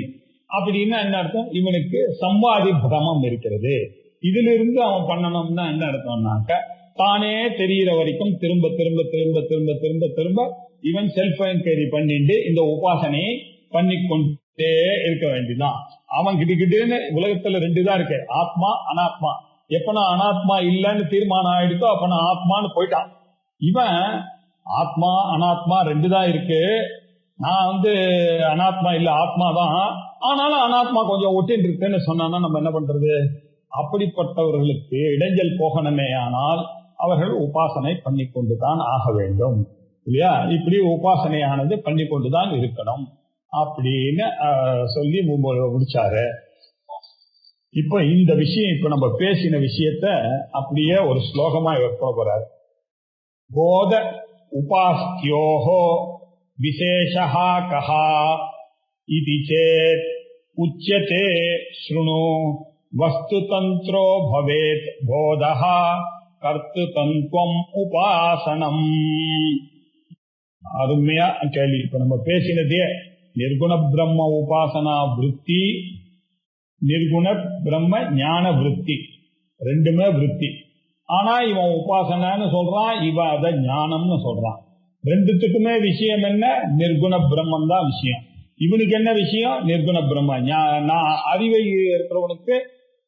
அப்படின்னா என்ன அர்த்தம், இவனுக்கு சம்பாதி பிரமம் இருக்கிறது. இதிலிருந்து அவன் பண்ணணும்னா என்ன அர்த்தம்னாக்க, தானே தெரிகிற வரைக்கும் திரும்ப திரும்ப திரும்ப திரும்ப திரும்ப திரும்ப இவன் செல்ஃப் என்கொயரி பண்ணிட்டு இந்த உபாசனையை பண்ணிக்கொண்டே இருக்க வேண்டியதான். அவன் கிட்டன்னு உலகத்துல 2 தான் இருக்கு, ஆத்மா அனாத்மா. எப்ப நான் அனாத்மா இல்லைன்னு தீர்மானம் ஆயிடுச்சோ அப்ப நான் ஆத்மான்னு போயிட்டான். இவன் ஆத்மா அனாத்மா 2 தான் இருக்கு, நான் அனாத்மா இல்ல ஆத்மா தான், ஆனாலும் அனாத்மா கொஞ்சம் ஒட்டின்னு இருக்குன்னு சொன்னா நம்ம என்ன பண்றது. அப்படிப்பட்டவர்களுக்கு இடைஞ்சல் போகணுமே, ஆனால் அவர்கள் உபாசனை பண்ணி கொண்டுதான் ஆக வேண்டும் இல்லையா. இப்படி உபாசனையானது பண்ணி கொண்டுதான் இருக்கணும் அப்படின்னு சொல்லி முடிச்சாரு. இப்ப இந்த விஷயம், இப்ப நம்ம பேசின விஷயத்த அப்படியே ஒரு ஸ்லோகமா வைக்க போறாரு. போத உபாஸ்தியோஹோ விசேஷஹா கஹா இதி சேத் உச்யதே ஸ்ருணு வஸ்துதந்திரோ பவேத் போதஹ கர்த்துதந்த்வம் உபாசனம். அருமையா கேள்வி. இப்ப நம்ம பேசினதே நிர்குண பிரம்ம உபாசனா விருத்தி நிர்குண பிரம்ம ஞான விருத்தி, ரெண்டுமே விருத்தி. ஆனா இவன் உபாசனைன்னு சொல்றான், இவன் அதை ஞானம்னு சொல்றான். ரெண்டுத்துக்குமே விஷயம் என்ன? நிர்குண பிரம்மம் தான் விஷயம். இவனுக்கு என்ன விஷயம்? நிர்குண பிரம்ம. நான் அறிவை இருக்கிறவனுக்கு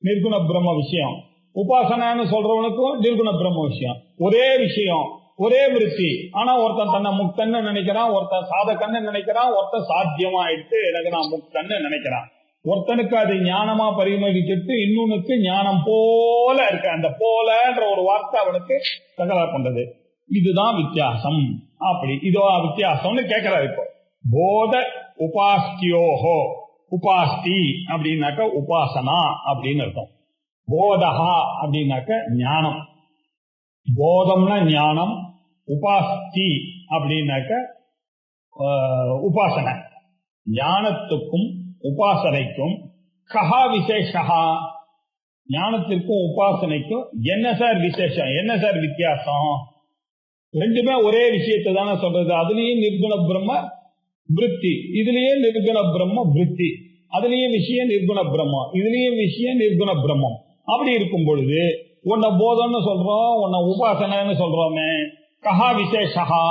நிர்குண பிரம்ம விஷயம், உபாசனைன்னு சொல்றவனுக்கும் நிர்குண பிரம்ம விஷயம். ஒரே விஷயம், ஒரே விருத்தி. ஆனா ஒருத்தன் தன்னை முக்தன்னு நினைக்கிறான், ஒருத்தன் சாதகன்னு நினைக்கிறான், ஒருத்தன் சாத்தியமா ஆயிடுத்து எனக்கு நான் முக்தன்னு நினைக்கிறான். ஒருத்தனுக்கு அது ஞானமா பரிமளிச்சுட்டு இன்னொன்னுக்கு ஞானம் போல இருக்கு. அந்த போலன்ற ஒரு வார்த்தை அவனுக்கு தகராறு பண்றது. இதுதான் வித்தியாசம். அப்படி இதோ வித்தியாசம்னு கேட்கிறாரு. இப்போ போத உபாஸ்தியோஹோ, உபாஸ்தி அப்படின்னாக்க உபாசனா அப்படின்னு அர்த்தம். போதஹா அப்படின்னாக்க ஞானம். போதம்னா ஞானம், உபாஸ்தி அப்படின்னாக்க உபாசனை. ஞானத்துக்கும் உபாசனைக்கும் கஹா விசேஷா? ஞானத்திற்கும் உபாசனைக்கும் என்ன சார் விசேஷம், என்ன சார் வித்தியாசம்? ரெண்டுமே ஒரே விஷயத்தை தானே சொல்றது. அதுலயும் நிர்குண பிரம்ம விருத்தி, இதுலயும் நிர்குண பிரம்ம விருத்தி. அதுலயும் விஷயம் நிர்குண பிரம்மம், இதுலயும் விஷயம் நிர்குண பிரம்மம். அப்படி இருக்கும் பொழுது உன்னை போதம்னு சொல்றோம், உன்னை உபாசனைன்னு சொல்றோமே, கஹா விசேஷா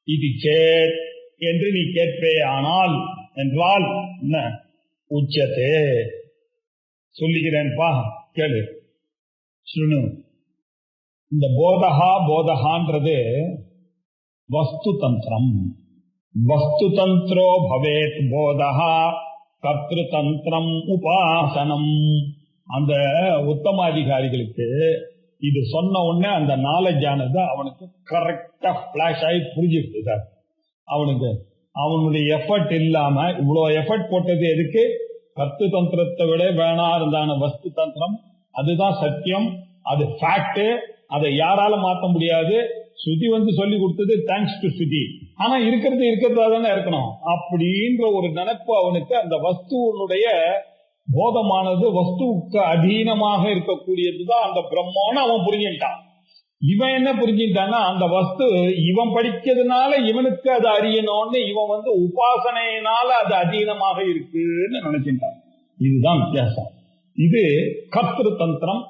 இது சேத் என்று நீ கேட்பே ஆனால் என்றால் என்ன உச்சத்தே சொல்லுகிறேன்பா, கேளு சுனு. இந்த போதகான்றது வஸ்து தந்திரம். வஸ்து தந்திரோ பவேத் போதஹா கர்த்திரு தந்திரம் உபாசனம். அந்த உத்தம அதிகாரிகளுக்கு இது சொன்ன உடனே அந்த நாலேஜ் ஆனது அவனுக்கு கரெக்டா பிளாஷ் ஆகி புரிஞ்சிருக்கு சார். அவனுக்கு அவனுடைய எஃபர்ட் இல்லாம இவ்வளவு எஃபர்ட் போட்டது எதுக்கு? கர்த்து தந்திரத்தை விட வேணா இருந்தான வஸ்து தந்திரம். அதுதான் சத்தியம், அது ஃபேக்ட். அதை யாரால மாற்ற முடியாது. ஸ்ருதி சொல்லி கொடுத்தது, தேங்க்ஸ் டு ஸ்ருதி. ஆனா இருக்கிறதா தானே இருக்கணும் அப்படின்ற ஒரு நினைப்பு அவனுக்கு. அந்த வஸ்துவனுடைய போதமானது வஸ்துவுக்கு அதீனமாக இருக்கக்கூடியதுதான் அந்த பிரம்மன்னு அவன் புரிஞ்சுட்டான். இவன் என்ன புரிஞ்சுட்டான்னா, அந்த வஸ்து இவன் படிக்கிறதுனால இவனுக்கு அது அறியணும்னு இவன் உபாசனையினால அது அதீனமாக இருக்குன்னு நினைச்சுட்டான். இதுதான் வித்தியாசம். இது கர்த்திரு தந்திரம்,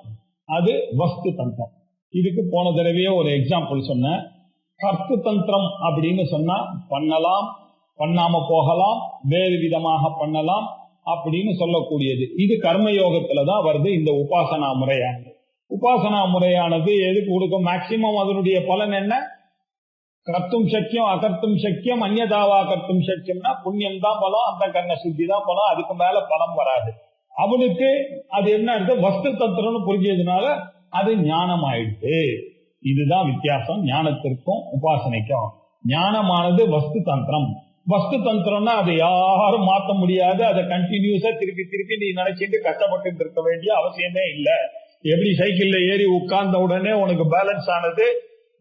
அது வஸ்து தந்திரம். இதுக்கு போன தடவையே ஒரு எக்ஸாம்பிள் சொன்னேன். கர்த்து தந்திரம் அப்படின்னு சொன்னா பண்ணலாம், பண்ணாம போகலாம், வேறு விதமாக பண்ணலாம் அப்படின்னு சொல்லக்கூடியது. இது கர்மயோகத்துலதான் வருது. இந்த உபாசனா முறையானது, உபாசனா முறையானது எதுக்கு கொடுக்கும்? மேக்சிமம் அதனுடைய பலன் என்ன? கர்த்தும் சக்கியம், அகர்த்தும் சக்கியம், அந்நியதாவா கர்த்தும் சக்கியம்னா புண்ணியம் தான் பலம், அந்த கர்ண சுத்தி தான் பலம், அதுக்கு மேல பலம் வராது. அவனுக்கு அது என்ன அர்த்தம்? வஸ்து தந்திரம்னு புரிஞ்சதுனால அது ஞானம் ஆயிடுச்சு. இதுதான் வித்தியாசம் ஞானத்திற்கும் உபாசனைக்கும். ஞானமானது வஸ்து தந்திரம். வஸ்து தந்திரம்னா அதை யாரும் மாற்ற முடியாது. அதை கண்டினியூஸா திருப்பி நீ நினைச்சிட்டு கஷ்டப்பட்டு இருக்க வேண்டிய அவசியமே இல்லை. எப்படி சைக்கிள்ல ஏறி உட்கார்ந்த உடனே உனக்கு பேலன்ஸ் ஆனது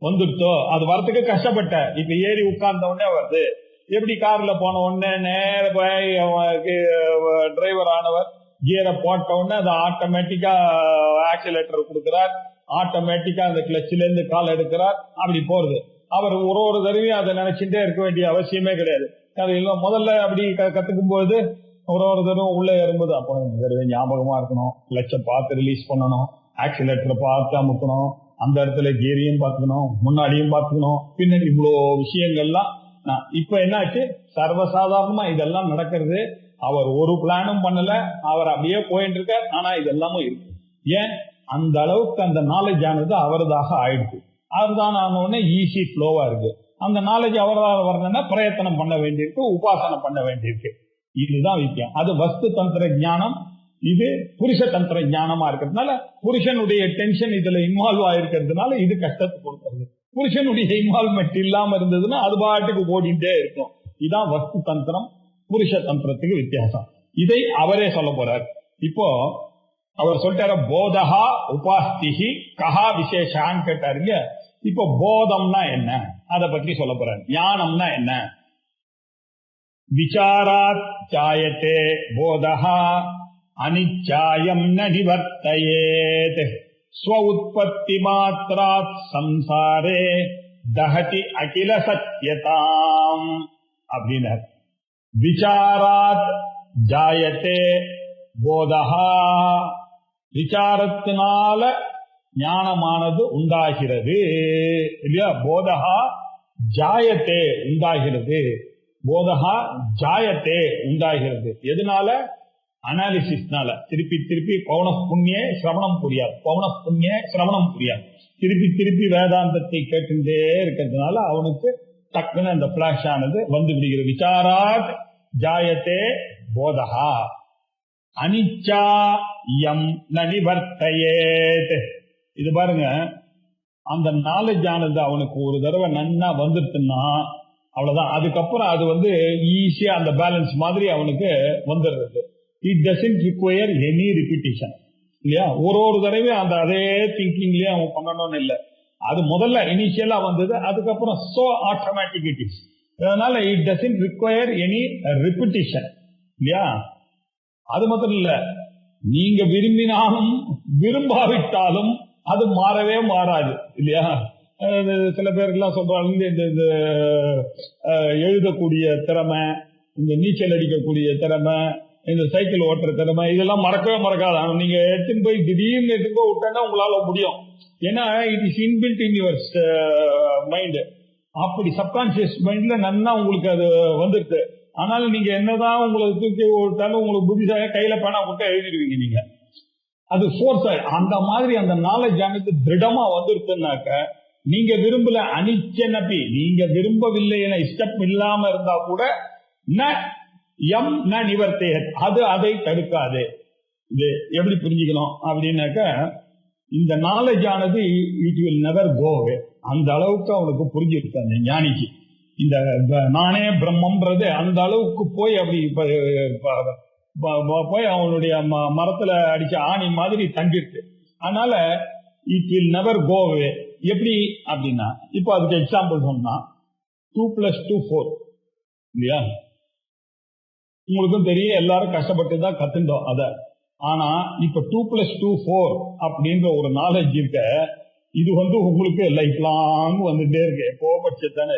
வந்துடுச்சோ, அது வரத்துக்கு கஷ்டப்பட்ட, இப்ப ஏறி உட்கார்ந்த உடனே வருது. எப்படி கார்ல போன உடனே நேர போய் டிரைவர் ஆனவர் கியரை போட்ட உடனே அது ஆட்டோமேட்டிக்கா ஆக்சிலேட்டர் கொடுக்கிறார், ஆட்டோமேட்டிக்கா அந்த கிளச்சில இருந்து கால் எடுக்கிறார், அப்படி போறது. அவர் ஒரு தடவையும் அதை நினைச்சுட்டே இருக்க வேண்டிய அவசியமே கிடையாது. முதல்ல அப்படி கத்துக்கும் போது ஒரு தடவை உள்ள ஏறும்போது அப்போ ஞாபகமா இருக்கணும், கிளச்சை பார்த்து ரிலீஸ் பண்ணணும், ஆக்சிலேட்டரை பார்த்து அமுக்கணும், அந்த இடத்துல கியரையும் பார்த்துக்கணும், முன்னாடியும் பார்த்துக்கணும், பின்னாடி இவ்வளோ விஷயங்கள்லாம். இப்ப என்னாச்சு, சர்வசாதாரணமா இதெல்லாம் நடக்கிறது. அவர் ஒரு பிளானும் பண்ணல, அவர் அப்படியே போயிட்டு இருக்க. ஆனா இதெல்லாமும் இருக்கு. ஏன்? அந்த அளவுக்கு அந்த நாலேஜ் ஆனது அவரதாக ஆயிடுச்சு. அதுதான் ஆனோடனே ஈஸி ஃப்ளோவா இருக்கு. அந்த நாலேஜ் அவரால் வரணும்னா பிரயத்தனம் பண்ண வேண்டியிருக்கு, உபாசனை பண்ண வேண்டியிருக்கு. இதுதான் விஷயம். அது வஸ்து தந்திர ஞானம், இது புருஷ தந்திர ஞானமா இருக்கிறதுனால புருஷனுடைய டென்ஷன் இதுல இன்வால்வ் ஆயிருக்கிறதுனால இது கஷ்டத்தை கொடுக்கிறது. புருஷனுடைய இன்வால்வ்மெண்ட் இல்லாம இருந்ததுன்னா அது பாட்டுக்கு ஓடிட்டே இருக்கும். இதான் வஸ்து தந்திரம் புருஷ தந்திரத்துக்கு வித்தியாசம். இதை அவரே சொல்ல போறார். இப்போ அவர் சொல்லிட்டார போதஹா உபாஸ்திஹி கஹா விசேஷான்னு கேட்டாருங்க. இப்போ போதம்னா என்ன, அதை பற்றி சொல்ல போறாரு. ஞானம்னா என்ன? விசாராத் சாயத்தே போதஹா அனிச்சாயம் ந நிவர்த்தயேத் ஸ்வ உற்பத்தி மாத்ராத் சம்சாரே தஹதி அகில சத்யதாம் அப்படின்னார். விசாராத் ஜாயத்தே போதஹா விசாரத்தினால ஞானமானது உண்டாகிறது இல்லையா. போதஹா ஜாயத்தே உண்டாகிறது, போதஹா ஜாயத்தே உண்டாகிறது. எதனால? அனாலிசிஸ்னால. திருப்பி திருப்பி பௌன புண்ணிய சிரவணம் புரியாது, பௌன புண்ணிய சிரவணம் புரியாது. திருப்பி திருப்பி வேதாந்தத்தை கேட்டுட்டே இருக்கிறதுனால அவனுக்கு டக்குன்னு அந்த பிளாஷ் ஆனது வந்து விடுகிறது. விசாராத் ஜாயத்தே போதஹா அனிச்சா யம் நனிவர்த்தயேத். இது பாருங்க, அந்த நாலேஜ் ஆனது அவனுக்கு ஒரு தடவை நன்னா வந்துருச்சுன்னா அவ்வளவுதான். அதுக்கப்புறம் அது வந்து ஈஸியா அந்த பேலன்ஸ் மாதிரி அவனுக்கு வந்துடுறது. It doesn't require any repetition இல்லையா. ஒரு தடவையும் அந்த அதே திங்கிங்லயே அவன் பண்ணணும்னு இல்லை. அது முதல்ல இனிஷியலா வந்தது, அதுக்கப்புறம் சோ ஆட்டோமேட்டிக் இட் இஸ். அதனால it doesn't require any repetition இல்லையா. அது மட்டும் இல்ல, நீங்க விரும்பினாலும் விரும்பாவிட்டாலும் அது மாறவே மாறாது இல்லையா. சில பேருக்கெல்லாம் சொல்றாங்க இந்த எழுதக்கூடிய திறமை, இந்த நீச்சல் அடிக்கக்கூடிய திறமை, இந்த சைக்கிள் ஓட்டுற திறமை, இதெல்லாம் மறக்கவே மறக்காது. நீங்க எடுத்துன்னு போய் திடீர்னு எடுத்துன்னு போய் விட்டா உங்களால முடியும். ஏன்னா it is inbuilt in your mind. அப்படி சப்கான்சியஸ் மைண்ட்ல நன்னா உங்களுக்கு அது வந்துருக்கு. ஆனாலும் நீங்க என்னதான் உங்களுக்கு தூக்கி விட்டாலும் உங்களுக்கு புத்திசாக கையில பேனா போட்டு எழுதிடுவீங்க நீங்க. அது ஃபோர்ஸ். அந்த மாதிரி அந்த நாலேஜ் ஆனது திருடமா வந்துருக்குன்னாக்க நீங்க விரும்பல அனிச்சனபி, நீங்க விரும்பவில்லை என இஷ்டம் இல்லாம இருந்தா கூட எம் ந நிவர்த்தே, அது அதை தடுக்காது. இது எப்படி புரிஞ்சுக்கணும் அப்படின்னாக்க, இந்த நாலேஜ் ஆனது இட் வில் நெவர் கோ அவே. அந்த அளவுக்கு அவனுக்கு புரிஞ்சிருக்கு அந்த ஞானிக்கு. இந்த நானே பிரம்மன்றது அந்த அளவுக்கு போய் அப்படி போய் அவனுடைய மரத்துல அடிச்ச ஆணி மாதிரி தங்கிருக்கு. அதனால இட் வில் நெவர் கோ அவே. எப்படி அப்படின்னா, இப்போ அதுக்கு எக்ஸாம்பிள் சொன்னா 2+2 4 இல்லையா. உங்களுக்கும் தெரியும், எல்லாரும் கஷ்டப்பட்டு தான் கத்துட்டோம் அத. ஆனா இப்ப 2+2 4 அப்படின்ற ஒரு நாலேஜ் இருக்க, இது வந்து உங்களுக்கு லைஃப் லாங் வந்துட்டே இருக்கு. எப்போபட்சத்தானே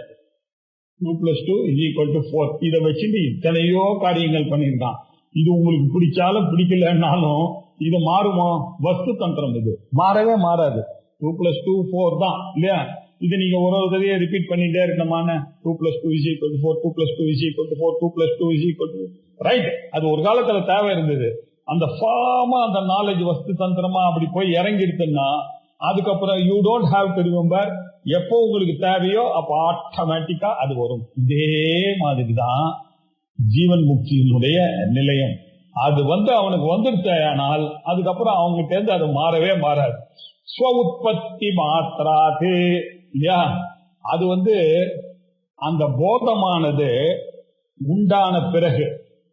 2+2 = 4. இதை வச்சுட்டு இத்தனையோ காரியங்கள் பண்ணியிருக்கான். இது உங்களுக்கு பிடிச்சாலும் பிடிக்கலன்னாலும் இது மாறுமா? வஸ்து தந்திரம், இது மாறவே மாறாது. 2+2 4 தான் இல்லையா. இது நீங்க ஒரு தடவையே ரிப்பீட் பண்ணிட்டே இருக்கணுமான 2+2 = 4, 2+2 = 4, 2+2 ரைட். அது ஒரு காலத்துல தேவை இருந்தது. அந்த ஃபார்மா அந்த நாலேஜ் வஸ்து தந்திரமா அப்படி போய் இறங்கிடுச்சுன்னா அதுக்கப்புறம் you don't have to remember. எப்போ உங்களுக்கு தேவையோ அப்போ ஆட்டோமேட்டிக்கா அது வரும். இதே மாதிரிதான் ஜீவன் முக்தியினுடைய நிலையம். அது வந்து அவனுக்கு வந்துருச்சேனால் அதுக்கப்புறம் அவங்ககிட்ட இருந்து அது மாறவே மாறாது. ஸ்வ உற்பத்தி மாத்திராது இல்லையா. அது வந்து அந்த போதமானது உண்டான பிறகு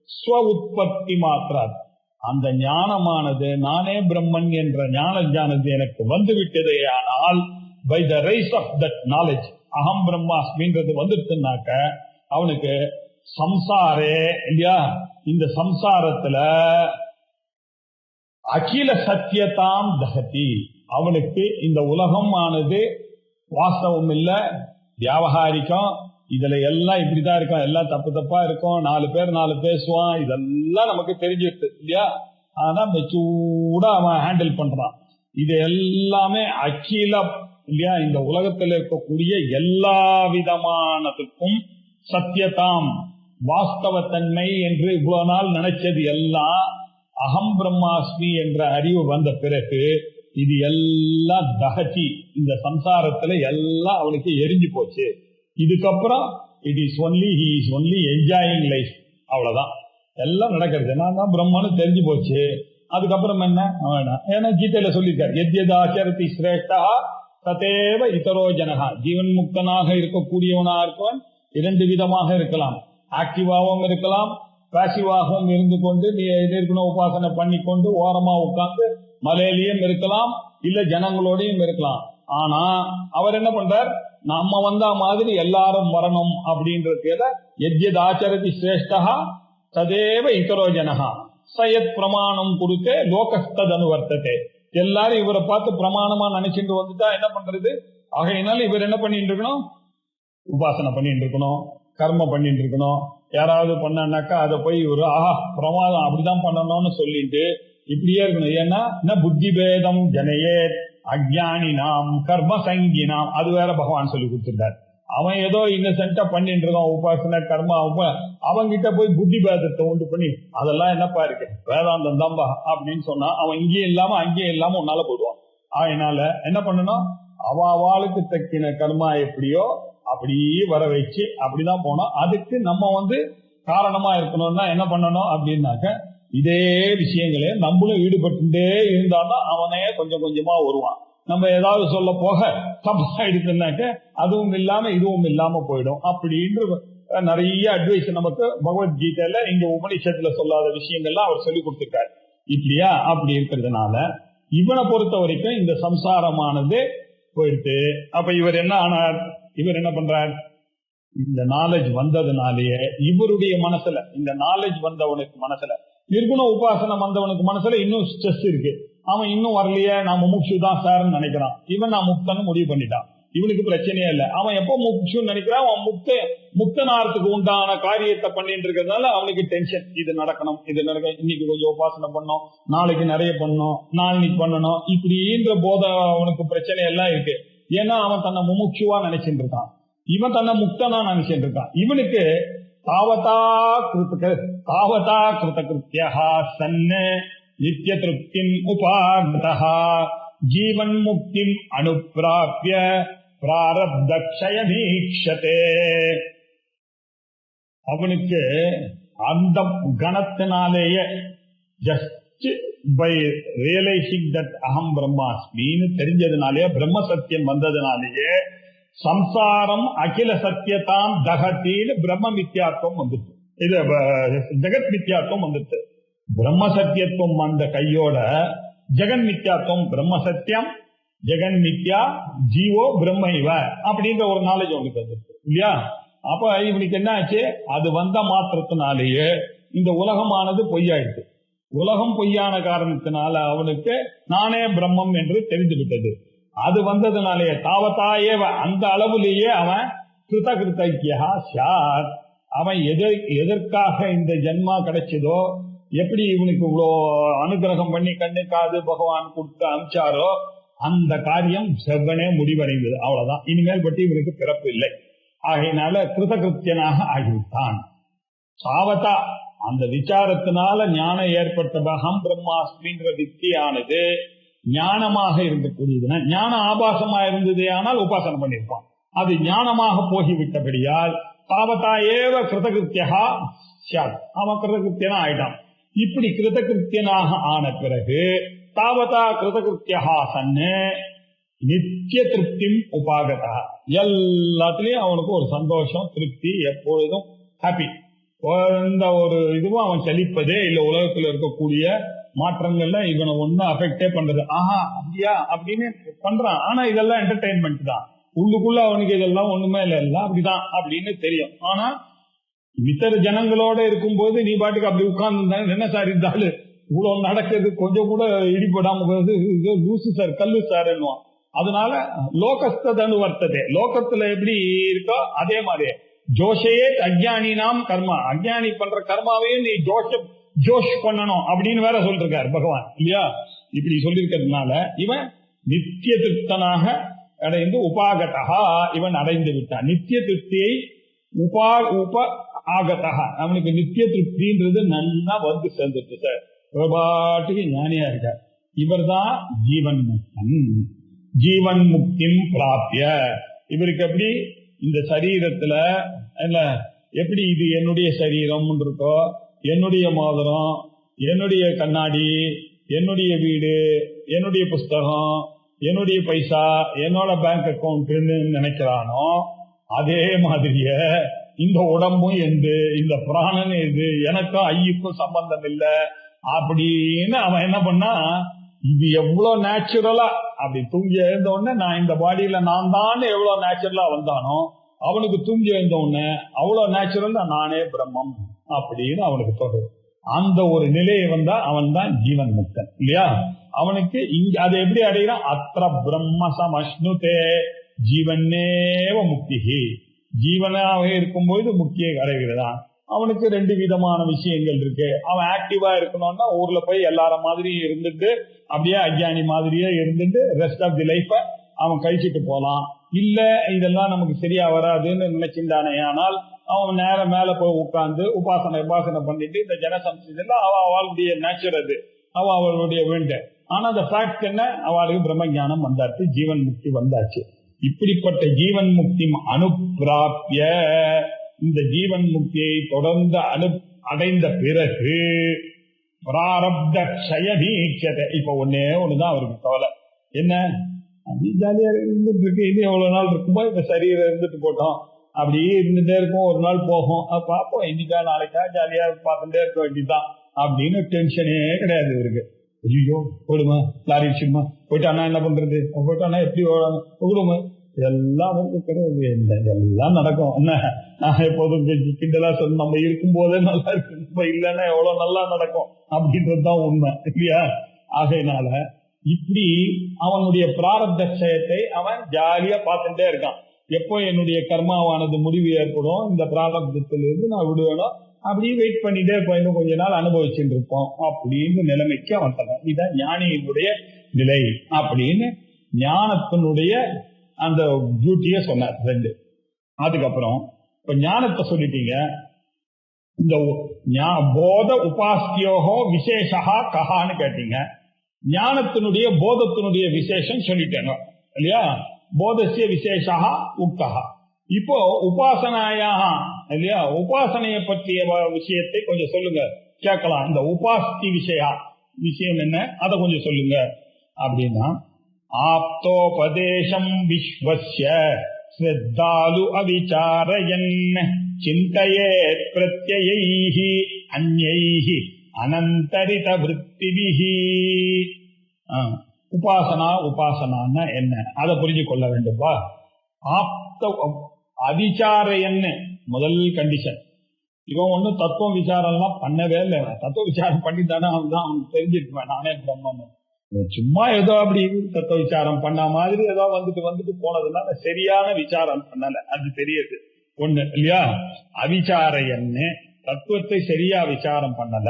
ஸ்வ உற்பத்தி மாத்திராது. அந்த ஞானமானது நானே பிரம்மன் என்ற ஞானமானது எனக்கு வந்து விட்டதே. ஆனால் by the rise of that knowledge அகம் பிரம்மாஸ்மின்றது வந்துருச்சுனாக்க அவனுக்கு சம்சாரே இல்லையா, இந்த சம்சாரத்துல அகில சத்தியதாம் தகதி. அவனுக்கு இந்த உலகம் ஆனது வாஸ்தவம் இல்ல, வியாபகாரிக்கம். இதுல எல்லாம் இப்படிதான் இருக்கும், எல்லாம் தப்பு தப்பா இருக்கும், 4 பேர் 4 பேசுவான், இதெல்லாம் நமக்கு தெரிஞ்சிருக்கு இல்லையா. ஆனா மெச்சூர்டா அவன் ஹேண்டில் பண்றான். இது எல்லாமே அகிலம் இல்லையா. இந்த உலகத்தில் இருக்கக்கூடிய எல்லா விதமானதுக்கும் சத்தியதாம் வாஸ்தவத்தன்மை என்று இவ்வளவு நாள் நினைச்சது எல்லாம் அகம் பிரம்மாஸ்மி என்ற அறிவு வந்த பிறகு இது எல்லாம் தகதி, இந்த சம்சாரத்துல எல்லாம் அவனுக்கு எரிஞ்சு போச்சு. இதுக்கப்புறம் it is only he is only enjoying life. அவ்வளவுதான் எல்லாம் நடக்கிறது. நான் தான் பிரம்மன்னு தெரிஞ்சு போச்சு. அதுக்கப்புறம் என்ன வேணாம். ஏன்னா கீதையில சொல்லியிருக்காரு, எத்யதாச்சரதி சிரேஷ்டா ததேவ இதரோ ஜனகா. ஜீவன் முக்தனாக இருக்கக்கூடியவனா இருக்கவன் 2 விதமாக இருக்கலாம். ஆக்டிவாகவும் இருக்கலாம், பாசிவாகவும் இருந்து கொண்டு நிர்குண உபாசனை பண்ணி கொண்டு ஓரமா உட்கார்ந்து மலையிலையும் இருக்கலாம், இல்ல ஜனங்களோடையும் இருக்கலாம். ஆனா அவர் என்ன பண்றார், நம்ம வந்தா மாதிரி எல்லாரும் வரணும் அப்படின்றதுல எத்யத் ஆச்சரதி சிரேஷ்டா ததேவ இதரோ ஜனகா சயத் பிரமாணம் கொடுத்து லோகஸ்தத் அனுவர்த்ததே. எல்லாரும் இவரை பார்த்து பிரமாணமா நினைச்சிட்டு வந்துட்டா என்ன பண்றது? ஆகையினால இவர் என்ன பண்ணிட்டு இருக்கணும், உபாசனை பண்ணிட்டு இருக்கணும், கர்ம பண்ணிட்டு இருக்கணும். யாராவது பண்ணாக்கா அதை போய் ஒரு பிரமாதம் அப்படிதான் பண்ணணும்னு சொல்லிட்டு இப்படியே இருக்கணும். ஏன்னா என்ன புத்தி பேதம் ஜனையே அஜ்ஞானி நாம் கர்ம சங்கினாம், அது வேற பகவான் சொல்லி கொடுத்துட்டார். அவன் ஏதோ இன்னசென்ட்டா பண்ணிட்டு இருக்கான் உபாசனை கர்மா, அவங்கிட்ட போய் புத்தி பேதத்தை உண்டு பண்ணி அதெல்லாம் என்னப்பா இருக்கு வேதாந்தம் தான்பா அப்படின்னு சொன்னா அவன் இங்கேயும் இல்லாம அங்கேயும் இல்லாம உன்னால போடுவான். அதனால என்ன பண்ணணும், அவளுக்கு தக்கின கர்மா எப்படியோ அப்படியே வர வச்சு அப்படிதான் போனோம். அதுக்கு நம்ம காரணமா இருக்கணும்னா என்ன பண்ணணும் அப்படின்னாக்க இதே விஷயங்களே நம்மளும் ஈடுபட்டுட்டே இருந்தாதான் அவனே கொஞ்சம் கொஞ்சமா வருவான். நம்ம ஏதாவது சொல்ல போக தப்பா எடுத்துனாக்க அதுவும் இல்லாம இதுவும் இல்லாம போயிடும். அப்படின்ற நிறைய அட்வைஸ் நமக்கு பகவத்கீதையில இங்க உபனிஷத்துல சொல்லாத விஷயங்கள்லாம் அவர் சொல்லி கொடுத்துருக்காரு. இப்படியா அப்படி இருக்கிறதுனால இவனை பொறுத்த வரைக்கும் இந்த சம்சாரமானது போயிடுத்து. அப்ப இவர் என்ன ஆனார், இவர் என்ன பண்றார், இந்த நாலேஜ் வந்ததுனாலேயே இவருடைய மனசுல, இந்த நாலேஜ் வந்தவனுக்கு மனசுல, நிர்குண உபாசனம் வந்தவனுக்கு மனசுல இன்னும் ஸ்ட்ரெஸ் இருக்கு. அவன் இன்னும் வரலையே, நான் முமுட்சு தான் சார்ன்னு நினைக்கிறான். இவன் நான் முக்தன்னு முடிவு பண்ணிட்டான். இவனுக்கு பிரச்சனையே இல்லை. அவன் எப்போ முமுட்சுன்னு நினைக்கிறான், அவன் முக்தனாரத்துக்கு உண்டான காரியத்தை பண்ணிட்டு இருக்கிறதுனால அவனுக்கு டென்ஷன். இது நடக்கணும், இது நடக்கணும், இன்னைக்கு கொஞ்சம் உபாசனை பண்ணணும், நாளைக்கு நிறைய பண்ணணும், நாளைக்கு பண்ணணும், இப்படின்ற போத அவனுக்கு பிரச்சனை எல்லாம் இருக்கு. ஏன்னா அவன் தன்னை முமுட்சுவா நினைச்சிட்டு இருக்கான், இவன் தன்னை முக்தனா நினைச்சிட்டு இருக்கான். இவனுக்கு தாவதா கிருதகிருத்யா சன்ன நித்ய திருப்திம் உபாகதஹ ஜீவன் முக்திம் அனுப்ராப்ய பிராரப்தக்ஷயமீக்ஷதே. அவனுக்கு அந்த கணத்தினாலேயே ஜஸ்ட் பை ரியலைசிங் தட் அகம் பிரம்மாஸ்மின்னு தெரிஞ்சதுனாலேயே, பிரம்ம சத்தியம் வந்ததுனாலேயே சம்சாரம் அகில சத்தியதாம் தகத்தின்னு பிரம்ம மித்யாத்வம் வந்துட்டு, இது ஜெகத் மித்யாத்வம் வந்துட்டு. பிரம்ம சத்தியத்துவம் வந்த கையோட ஜெகன் மித்யாத்வம், பிரம்ம சத்தியம் ஜெகன் மித்யா ஜீவோ பிரம்ம இவ அப்படின்ற ஒரு நாலேஜ் அவனுக்கு வந்துட்டு இல்லையா. அப்ப இவனுக்கு என்ன ஆச்சு, அது வந்த மாத்திரத்தினாலேயே இந்த உலகமானது பொய்யாயிடுச்சு. உலகம் பொய்யான காரணத்தினால அவனுக்கு நானே பிரம்மம் என்று தெரிந்து விட்டது. அது வந்ததுனாலேயே தாவத்தாயே அந்த அளவுலேயே அவன் கிருதகிருத்யா சாத். அவன் எதற்காக இந்த ஜென்மா கிடைச்சதோ, எப்படி இவனுக்கு இவ்வளோ அனுகிரகம் பண்ணி கண்ணு காது பகவான் கொடுத்து அமிச்சாரோ அந்த காரியம் செவ்வனே முடிவடைந்தது. அவ்வளவுதான், இனிமேல் பற்றி இவனுக்கு பிறப்பு இல்லை. ஆகையினால கிருதகிருத்தியனாக ஆகிவிட்டான். சாவதா அந்த விசாரத்தினால ஞானம் ஏற்பட்ட அகம் பிரம்மாஸ்மின்ற வித்தியானது ஞானமாக இருக்கக்கூடியதுன்னா, ஞான ஆபாசமா இருந்ததே ஆனால் உபாசனை பண்ணியிருப்பான். அது ஞானமாக போகிவிட்டபடியால் தாவதா ஏவ கிருதகிருத்தியா சாத், அவன் கிருதகிருத்தியனா ஆயிட்டான். இப்படி கிருதகிருத்தியனாக ஆன பிறகு தாவதா கிருதகிருத்தியா சன்னு நித்திய திருப்திம் உபாகதா, எல்லாத்திலையும் அவனுக்கு ஒரு சந்தோஷம், திருப்தி, எப்பொழுதும் ஹாப்பி. எந்த ஒரு இதுவும் அவன் செழிப்பதே இல்லை. உலகத்துல இருக்கக்கூடிய மாற்றங்கள்ல இவனை ஒன்னும் அஃபெக்டே பண்றது அப்படியா அப்படின்னு பண்றான். ஆனா இதெல்லாம் என்டர்டைன்மெண்ட் தான். உள்ளுக்குள்ள அவனுக்கு இதெல்லாம் ஒண்ணுமே இல்லை, எல்லாம் அப்படிதான் அப்படின்னு தெரியும். ஆனா மித்தர ஜனங்களோட இருக்கும்போது நீ பாட்டுக்கு அப்படி உட்கார்ந்து என்ன சார் இருந்தாலும் இவ்வளவு நடக்குது, கொஞ்சம் கூட இடிபடாம லூசு சார் கல்லு சார் என்னுவான். அதனால லோகஸ்தனு வர்த்ததே, லோகத்துல எப்படி இருக்கோ அதே மாதிரி ஜோஷையே அஜ்ஞானி நாம் கர்மா, அஜ்ஞானி பண்ற கர்மாவையும் நீ ஜோஷ் பண்ணணும் அப்படின்னு வேற சொல்லிருக்காரு பகவான் இல்லையா. இப்படி சொல்லிருக்கிறதுனால இவன் நித்திய திருப்தனாக அடைந்து உபாகதா இவன் அடைந்து விட்டான். நித்திய திருப்தியை உப ஆகதா, அவனுக்கு நித்திய திருப்தின்றது நன்னா வந்து சேர்ந்துட்டு சார். பாட்டுக்கு ஞானியா இருக்கார். இவர் தான் ஜீவன் முக்தன். ஜீவன் முக்தின் பிராப்திய, இவருக்கு எப்படி இந்த சரீரத்துல என்ன எப்படி இது என்னுடைய சரீரம் இருக்கோ, என்னுடைய மோதிரம், என்னுடைய கண்ணாடி, என்னுடைய வீடு, என்னுடைய புஸ்தகம், என்னுடைய பைசா, என்னோட பேங்க் அக்கௌண்ட்னு நினைக்கிறானோ, அதே மாதிரியே இந்த உடம்பும் எது, இந்த பிராணன் எது, எனக்கும் ஐயுக்கும் சம்பந்தம் இல்லை அப்படின்னு அவன் என்ன பண்ணா, இது எவ்வளவு நேச்சுரலா அப்படி தூங்கி எழுந்த உடனே நான் இந்த பாடியில நான் தான் எவ்வளவு நேச்சுரலா வந்தானோ, அவனுக்கு தூங்கி எழுந்த உடனே அவ்வளவு நேச்சுரல் நானே பிரம்மம் அப்படின்னு அவனுக்கு தோணுது. அந்த ஒரு நிலையை வந்தா அவன் தான் ஜீவன் முக்தன் இல்லையா. அவனுக்கு இங்க அதை எப்படி அடைகிறான், அத்திர பிரம்ம சமஷ்ணுதே ஜீவன்னேவ முக்திஹி, ஜீவனாக இருக்கும்போது முக்தியை அடைகிறதான். அவனுக்கு 2 விதமான விஷயங்கள் இருக்கு. அவன் ஆக்டிவா இருக்கணும்னா ஊர்ல போய் எல்லார மாதிரியும் இருந்துட்டு அப்படியே அஜ்ஞானி மாதிரியே இருந்துட்டு ரெஸ்ட் ஆஃப் தி லைஃப அவன் கழிச்சிட்டு போலாம். இல்ல இதெல்லாம் நமக்கு சரியா வராதுன்னு நினைச்சிருந்தானே ஆனால் அவன் நேரம் மேல போய் உட்கார்ந்து உபாசனை பண்ணிட்டு இந்த ஜனசம்சம் அவளுடைய நேச்சர், அது அவளுடைய வேண்டு. ஆனா அந்த ஃபேக்ட் என்ன, அவளுக்கு பிரம்ம ஞானம் வந்தாச்சு, ஜீவன் முக்தி வந்தாச்சு. இப்படிப்பட்ட ஜீவன் முக்தி அனுப்பிராப்பிய, இந்த ஜீவன் முக்தியை தொடர்ந்து அடைந்த பிறகு பிராரப்த க்ஷயதீட்சதை. இப்ப ஒண்ணுதான் அவருக்கு கவலை. என்ன, அப்படி ஜாலியா இருந்துட்டு இருக்கு, இது எவ்வளவு நாள் இருக்கும்போது இந்த சரீரம் இருந்துட்டு போட்டோம், அப்படியே இருந்துட்டே இருக்கும், ஒரு நாள் போகும், பார்ப்போம், இன்னைக்கா நாளைக்கா ஜாலியா பார்த்துட்டே இருக்க வேண்டியதுதான் அப்படின்னு டென்ஷனே கிடையாது இவருக்கு. ஐயோ போடுமா, லாரி அடிச்சுமா, போயிட்டானா என்ன பண்றது, போயிட்டானா எப்படி ஓடுமா, எல்லாம் எல்லாம் நடக்கும். என்ன, நான் எப்போதும் கிண்டலா சொல்ல, நம்ம இருக்கும் போதே நல்லா இருக்கு, நம்ம இல்லைன்னா எவ்வளவு நல்லா நடக்கும் அப்படின்றதுதான் உண்மை இல்லையா? ஆகையினால இப்படி அவனுடைய பிராரப்த க்ஷயத்தை அவன் ஜாலியா பார்த்துட்டே இருக்கான். எப்போ என்னுடைய கர்மாவானது முடிவு ஏற்படும், இந்த பிராரப்தத்திலிருந்து நான் விடுவேனோ அப்படியே வெயிட் பண்ணிட்டே இருப்போம், இன்னும் கொஞ்ச நாள் அனுபவிச்சுட்டு இருப்போம் அப்படின்னு நிலைமைக்கு அவன் தரான். இதுதான் ஞானியினுடைய நிலை அப்படின்னு ஞானத்தினுடைய அந்த டியூட்டிய சொன்னார் 2. அதுக்கப்புறம் இப்ப ஞானத்தை சொல்லிட்டீங்க. இந்த போத உபாஸ்தியோகோ விசேஷா கஹான்னு கேட்டீங்க. ஞானத்தினுடைய போதத்தினுடைய விசேஷம் சொல்லிட்டேங்க இல்லையா? போதசிய விசேஷா உக்தா. இப்போ உபாசனாயாக இல்லையா, உபாசனையை பற்றிய விஷயத்தை கொஞ்சம் சொல்லுங்க, கேட்கலாம். இந்த உபாஸ்தி விஷயம் என்ன, அதை கொஞ்சம் சொல்லுங்க அப்படின்னா, ஆப்தோபதேசம் விஸ்வஸ்ய ஸ்ரத்தாலு அவிசாரயன் சிந்தயேத் பிரத்யயைஹி அன்யைஹி அனந்தரித விருத்திபிஹி. உபாசனான்னா என்ன, அதை புரிஞ்சு கொள்ள வேண்டும்பா. ஆப்த அவிசாரையன்னு முதல் கண்டிஷன். இவன் ஒன்னும் தத்துவ விசாரம்லாம் பண்ணவே இல்லை. தத்துவ விசாரம் பண்ணித்தானே அவனுக்கு தெரிஞ்சிருக்குவேன் நானே பிரம்மம். சும்மா ஏதோ அப்படி தத்துவ விசாரம் பண்ண மாதிரி ஏதோ வந்துட்டு போனதுனால சரியான விசாரம் பண்ணல, அது தெரியுது ஒண்ணு இல்லையா? அவிசாரையன்னு தத்துவத்தை சரியா விசாரம் பண்ணல.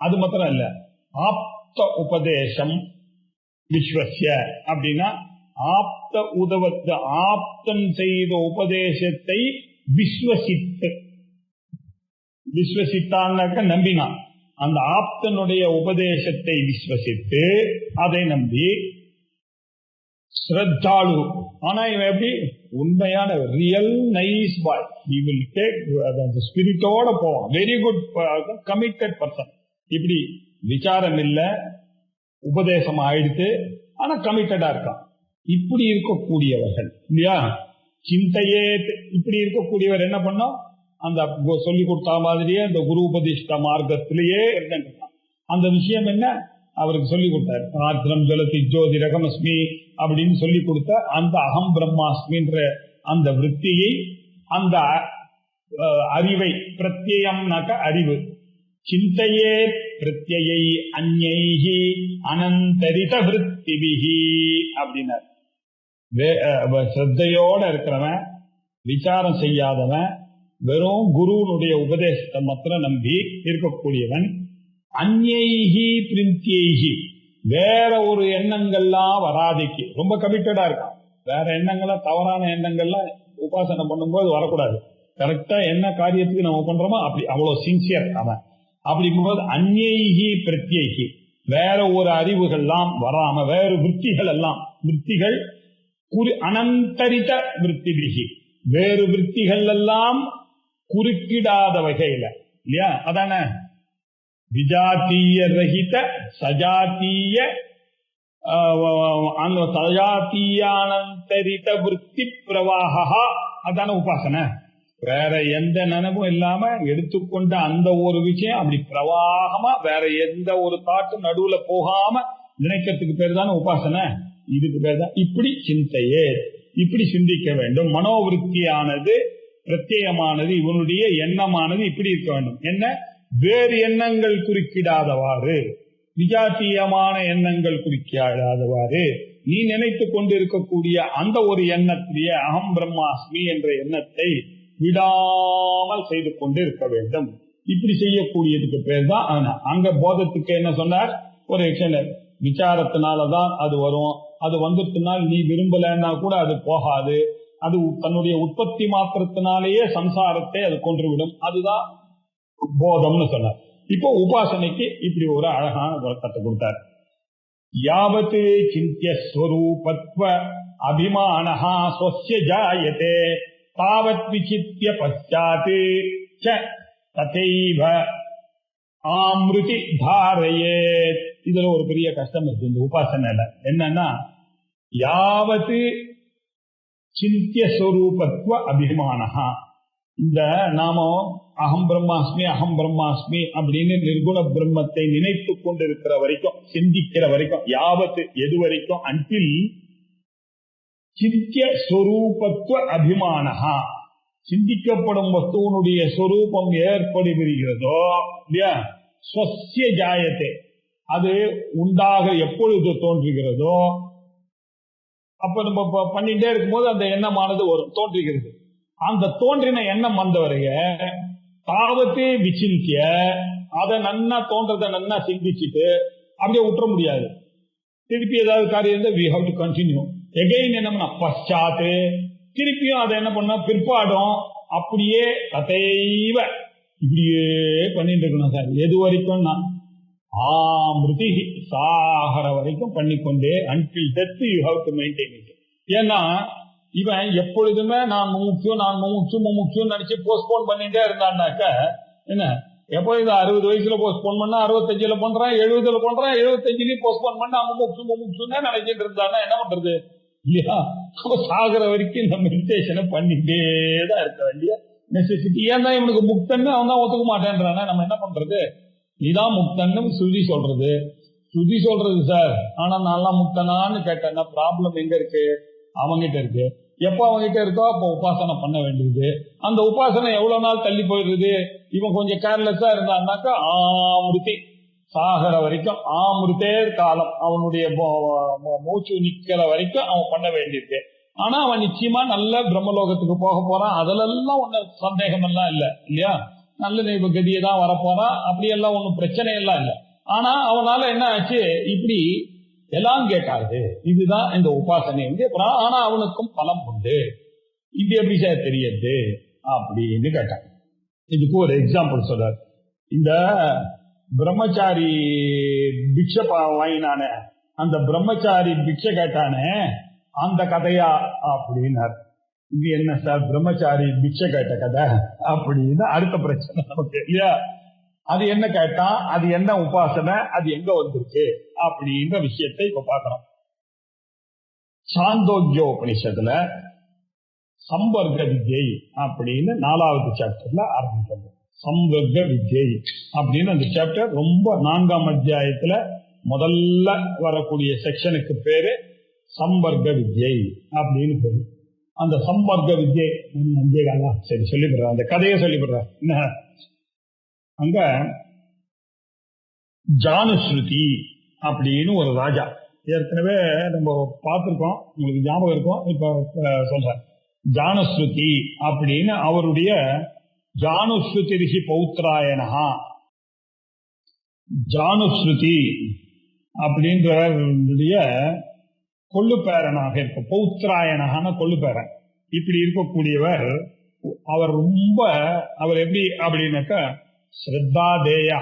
அது மாத்திரம் இல்ல, ஆப்த உபதேசம் விஸ்வஸ்ய அப்படின்னா ஆப்த உதவத்து, ஆப்தன் செய்த உபதேசத்தை விஸ்வசித்தான்னாக்க நம்பினான். அந்த ஆப்தனுடைய உபதேசத்தை விஸ்வசித்து அதை நம்பி ஸ்ரத்தாளு. ஆனா இவன் எப்படி உண்மையான real nice bye, he will take the ஸ்பிரிட்டோட போவான். Very good committed person. இப்படி விசாரம் இல்ல, உபதேசம் ஆயிடுத்து, ஆனா கமிட்டடா இருக்கான். இப்படி இருக்கக்கூடியவர்கள் இல்லையா? சிந்தையே இப்படி இருக்கக்கூடியவர் என்ன பண்ணோம், அந்த சொல்லி கொடுத்த மாதிரியே அந்த குரு உபதிஷ்ட மார்க்கத்திலேயே இருந்துட்டான். அந்த விஷயம் என்ன அவருக்கு சொல்லி கொடுத்தாரு. ஆத்திரம் ஜலதி ஜோதி ரகமஸ்மி அப்படின்னு சொல்லி கொடுத்த அந்த அகம் பிரம்மாஸ்மின்ற அந்த விற்த்தியை, அந்த அறிவை, பிரத்யம்னாக்க அறிவு, சிந்தையே பிரத்யை அந்யைஹி அனந்தரித விருத்திபிஹி அப்படின்னார். ஸ்ரத்தையோட இருக்கிறவன், விசாரம் செய்யாதவன், வெறும் குருவனுடைய உபதேசத்தை மாத்திரம் நம்பி இருக்கக்கூடியவன், அந்யைஹி பிரிந்தியைஹி வேற ஒரு எண்ணங்கள்லாம் வராதிக்கு ரொம்ப கமிட்டடா இருக்கான். வேற எண்ணங்கள, தவறான எண்ணங்கள்லாம் உபாசனை பண்ணும்போது வரக்கூடாது. கரெக்டா என்ன காரியத்துக்கு நம்ம பண்றோமோ அப்படி அவ்வளவு சின்சியர் அவன். அப்படிங்கும்போது அந்யைஹி பிரத்யைஹி வேற ஒரு அறிவுகள்லாம் வராம, வேறு விற்த்திகள் எல்லாம், விற்த்திகள் அனந்தரித விற்த்திபிகி வேறு விற்த்திகள் எல்லாம் குறுக்கிடாத வகையில இல்லையா? அதான விஜாத்தீய ரஹித சஜாத்தீய சஜாத்தீயானந்தரித விற்பி பிரவாகா. அதான உபாசனை. வேற எந்த நினைவும் இல்லாம எடுத்துக்கொண்ட அந்த ஒரு விஷயம் அப்படி பிரவாகமா, வேற எந்த ஒரு தாட்டும் நடுவுல போகாம நினைக்கிறதுக்கு பேர் தானே உபாசனை. இதுக்கு பேர் தான் இப்படி சிந்தையே, இப்படி சிந்திக்க வேண்டும். மனோவிருத்தியானது, பிரத்யேகமானது, இவனுடைய எண்ணமானது இப்படி இருக்க வேண்டும். என்ன, வேறு எண்ணங்கள் குறுக்கிடாதவாறு, விஜாத்தியமான எண்ணங்கள் குறுக்கிடாதவாறு, நீ நினைத்து கொண்டு இருக்கக்கூடிய அந்த ஒரு எண்ணத்திலேயே அகம் பிரம்மாஸ்மி என்ற எண்ணத்தை விடாமல் செய்து கொண்டு இருக்க வேண்டும். இப்படி செய்யக்கூடியதுக்கு பேர் தான் அங்க போதத்துக்கு என்ன சொன்னார்? ஒரு விசாரத்தினாலதான் அது வரும். அது வந்துட்டுனால் நீ விரும்பலன்னா கூட அது போகாது. அது தன்னுடைய உற்பத்தி மாத்திரத்தினாலேயே சம்சாரத்தை அது கொன்றுவிடும். அதுதான் போதம்னு சொன்னார். இப்போ உபாசனைக்கு இப்படி ஒரு அழகான விளக்கத்தை கொடுத்தார். யாவத் சிந்திய ஸ்வரூபத்வ அபிமானஹா ஸ்வஸ்ய ஜாயதே தாவத் விசித்ய பச்சாத் ச ததைவ ஆம்ருதி தாரயேத். இதுல ஒரு பெரிய கஷ்டம் இருக்கு இந்த உபாசனையில. என்னன்னா, யாவத் சிந்திய ஸ்வரூபத்வ அபிமானஹா, இந்த நாம அகம் பிரம்மாஸ்மி அப்படின்னு நிர்குண பிரம்மத்தை நினைத்து கொண்டிருக்கிற வரைக்கும், சிந்திக்கிற வரைக்கும், யாவத்து எது வரைக்கும், அன்டில் சிந்திய ஸ்வரூபத்வ அபிமானஹா, சிந்திக்கப்படும் வஸ்துவனுடைய ஸ்வரூபம் ஏற்படுகிறதோ இல்லையா, ஸ்வஸ்ய ஜாயத்தை, அது உண்டாக எப்பொழுது தோன்றுகிறதோ அப்ப நம்ம பண்ணிட்டே இருக்கும்போது அந்த எண்ணமானது வரும், தோன்றுகிறது. அந்த தோன்றின எண்ணம் வந்தவரைய தாவத்தே விசிந்திய, அதை நன்னா தோன்றதை நன்னா சிந்திச்சுட்டு அப்படியே விட்டுற முடியாது. திருப்பி ஏதாவது காரியம் இருந்தால் we have to continue. Again என்னம்னா பச்சாத்து, திருப்பியும் அதை என்ன பண்ண பிற்பாடும் அப்படியே கதைவ இப்படியே பண்ணிட்டு இருக்கணும் சார். எது வரைக்கும்னா ஆமிருதி சாகர வரைக்கும் பண்ணிக்கொண்டே until death you have to maintain it. ஏன்னா இவன் எப்பொழுதுமே நான் முமுட்சு நினைச்சு போஸ்ட்போன் பண்ணிட்டே இருந்தான்னாக்க என்ன, எப்பொழுது 60 வயசுல போஸ்ட்போன் பண்ணா 65 பண்றான், 70 பண்றான், 75 போஸ்ட்போன் பண்ணா முமுட்சுன்னு நினைச்சிட்டு இருந்தான்னா என்ன பண்றது இல்லையா? சாகர வரைக்கும் இந்த மெடிடேஷனை பண்ணிட்டே தான் இருக்க வேண்டிய நெசசிட்டி. ஏன்னா இவனுக்கு முக்தன்னு அவன் தான் ஒத்துக்க மாட்டேன்றானே, நம்ம என்ன பண்றது? நீதான் முக்தன்னு சுருதி சொல்றது சார். ஆனா நல்லா முக்தனான்னு கேட்டேன்னா ப்ராப்ளம் எங்க இருக்கு? அவங்கிட்ட இருக்கு. எப்ப அவங்கிட்ட இருக்கோ அப்ப உபாசனை பண்ண வேண்டியது. அந்த உபாசனை எவ்வளவு நாள் தள்ளி போயிடுது? இவன் கொஞ்சம் கேர்லெஸ்ஸா இருந்தான்னாக்கா ஆமிருதி சாகர வரைக்கும், ஆமிருத்தேர் காலம், அவனுடைய மூச்சு நிக்கிற வரைக்கும் அவன் பண்ண வேண்டியிருக்கு. ஆனா அவன் நிச்சயமா நல்ல பிரம்மலோகத்துக்கு போக போறான். அதுலெல்லாம் ஒன்னும் சந்தேகம் எல்லாம் இல்ல இல்லையா? நல்ல கதியை தான் வரப்போறான். அப்படியெல்லாம் ஒன்னும் பிரச்சனை எல்லாம் இல்லை. ஆனா அவனால என்ன ஆச்சு, இப்படி எல்லாம் கேட்டாரு. இதுதான் இந்த உபாசனை. ஆனா அவனுக்கும் பலம் உண்டு. இது எப்படி சார் தெரியுது அப்படின்னு கேட்டாங்க. இதுக்கு ஒரு எக்ஸாம்பிள் சொல்றாரு. இந்த பிரம்மச்சாரி பிக்ஷை வாங்கினானே, அந்த பிரம்மச்சாரி பிக்ஷை கேட்டானே அந்த கதையா அப்படின்னார். இது என்ன சார் பிரம்மச்சாரி பிக்ஷை கேட்ட கதை அப்படின்னு அடுத்த பிரச்சனை நமக்கு இல்லையா? அது என்ன கேட்டா, அது என்ன உபாசனை, அது எங்க வந்திருக்கு அப்படின்ற விஷயத்தை இப்ப பார்க்கணும். சாந்தோக்கிய உபனிஷத்துல சம்பர்க்க வித்யை அப்படின்னு 4வது சாப்டர்ல ஆரம்பிக்கிறது. சம்பர்க்க வித்யை அப்படின்னு அந்த சாப்டர் ரொம்ப 4ஆம் அத்தியாயத்துல முதல்ல வரக்கூடிய செக்ஷனுக்கு பேரு சம்பர்க்க வித்யை அப்படின்னு பேரு. அந்த சம்பர்க்க வித்யை சரி சொல்லிவிடுறேன், அந்த கதையை சொல்லிவிடுறேன். என்ன, அங்க ஜானுஸ்ருதி அப்படின்னு ஒரு ராஜா, ஏற்கனவே நம்ம பார்த்திருக்கோம், உங்களுக்கு ஞாபகம் இருக்கும், இப்ப சொல்றேன். ஜானுஸ்ருதி அப்படின்னு அவருடைய ஜானுஸ்ருதி ரிஷி பௌத்ராயணஹா, ஜானுஸ்ருதி அப்படின்றவருடைய கொள்ளுப்பேரனாக இருக்கும். பௌத்ராயணகான கொள்ளுப்பேரன். இப்படி இருக்கக்கூடியவர் அவர் அவர் எப்படி அப்படின்னாக்கா ஸ்ரத்தாதேயா,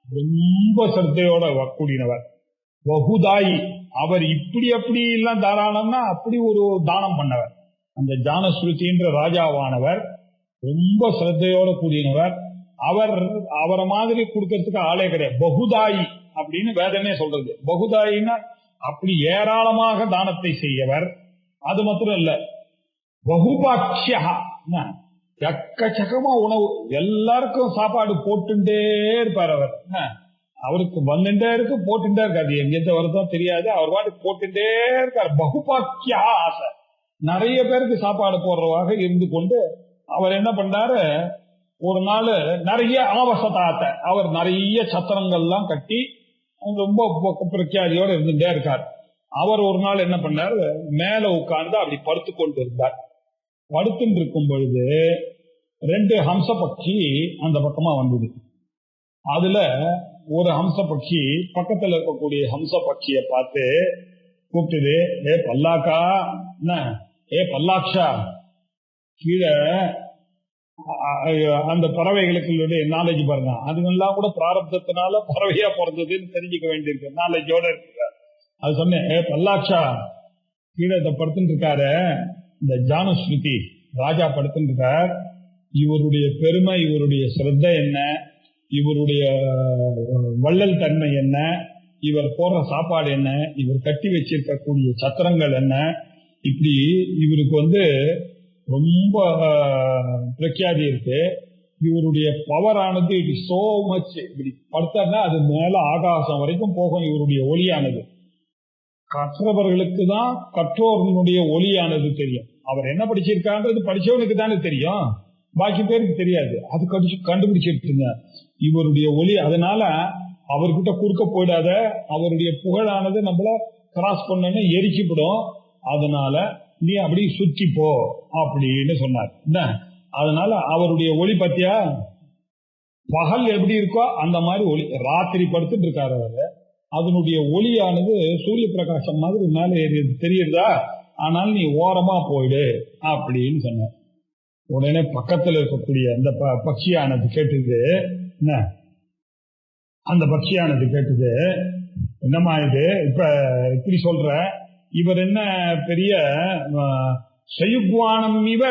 ரொம்ப ஸ்ரத்தையோட கூடினவர். வகுதாயி, அவர் இப்படி அப்படி எல்லாம் தாராளம்னா அப்படி ஒரு தானம் பண்ணவர். அந்த ஜானஸ்ருதின்ற ராஜாவானவர் ரொம்ப ஸ்ரத்தையோட கூடினவர். அவரை மாதிரி கொடுக்கறதுக்கு ஆளே கிடையாது. பகுதாயி அப்படின்னு வேதமே சொல்றது. பகுதாயின்னா அப்படி ஏராளமாக தானத்தை செய்யவர். அது மாத்திரம் இல்ல, பகுபாட்சியா, எக்கச்சக்கமா உணவு, எல்லாருக்கும் சாப்பாடு போட்டுட்டே இருப்பார் அவர். அவருக்கு வந்துட்டே இருக்கு, போட்டுட்டே இருக்காது, எங்கிட்ட வருதும் தெரியாது, அவர் பாட்டு போட்டுட்டே இருக்கார். பகுபாட்சியா ஆசை, நிறைய பேருக்கு சாப்பாடு போடுறவாக இருந்து கொண்டு அவர் என்ன பண்ணாரு, ஒரு நாள் நிறைய ஆவசதாத்தை, அவர் நிறைய சத்திரங்கள்லாம் கட்டி ரொம்ப பிரக்கியாதியோட இருந்துட்டே இருக்கார். அவர் ஒரு நாள் என்ன பண்ணார், மேல உட்கார்ந்து அப்படி படுத்து கொண்டு இருந்தார். படுத்துட்டு இருக்கும் பொழுது 2 ஹம்ச பட்சி அந்த பக்கமா வந்தது. அதுல ஒரு ஹம்ச பட்சி பக்கத்துல இருக்கக்கூடிய ஹம்ச பட்சியை பார்த்து கூப்பிட்டுது, ஏ பல்லாக்கா, என்ன ஏ பல்லாக்ஷா, கீழே அந்த பறவைகளுக்கு நாலேஜ் பாருங்க, அதுங்கெல்லாம் கூட பிராரப்தத்தினால பறவையா பிறந்ததுன்னு தெரிஞ்சுக்க வேண்டியிருக்கு, நாலேஜோட இருக்கு. அது சொன்னேன், ஏ பல்லாக்ஷா, கீழே இதை படுத்துட்டு இருக்காரு இந்த ஜானுஸ்மிருதி ராஜா படுத்துட்டு இருக்கார். இவருடைய பெருமை, இவருடைய சிரத்தை என்ன, இவருடைய வள்ளல் தன்மை என்ன, இவர் போடுற சாப்பாடு என்ன, இவர் கட்டி வச்சிருக்கக்கூடிய சத்திரங்கள் என்ன, இப்படி இவருக்கு ரொம்ப பிரக்யாதி இருக்கு. இவருடைய பவர் ஆனது இட் இஸ் சோ மச், இப்படி படுத்தாருன்னா அது மேல ஆகாசம் வரைக்கும் போகும். இவருடைய ஒளியானது கற்றவர்களுக்கு தான் கற்றோர்களுடைய ஒளியானது தெரியும். அவர் என்ன படிச்சிருக்கான்றது படிச்சவனுக்கு தானே தெரியும், பாக்கி பேருக்கு தெரியாது. அது கண்டுபிடிச்சிருக்குங்க இவருடைய ஒளி. அதனால அவர்கிட்ட குறுக்க போயிடாத, அவருடைய புகழானது நம்மள கிராஸ் பண்ணு எரிச்சுப்படும், அதனால நீ அப்படி சுத்தி போ அப்படின்னு சொன்னார். என்ன, அதனால அவருடைய ஒளி பத்தியா பகல் எப்படி இருக்கோ அந்த மாதிரி ஒளி, ராத்திரி படுத்துட்டு இருக்காரு அவரு, அதனுடைய ஒளியானது சூரிய பிரகாசம் மாதிரி மேல தெரியுதா, ஆனால் நீ ஓரமா போயிடு அப்படின்னு சொன்னார். உடனே பக்கத்துல இருக்கக்கூடிய அந்த பட்சியானது கேட்டுது, என்ன அந்த பட்சியானது கேட்டுது, என்னமா இது இப்ப இப்படி சொல்ற, இவர் என்ன பெரிய சயுக்வானம் இவ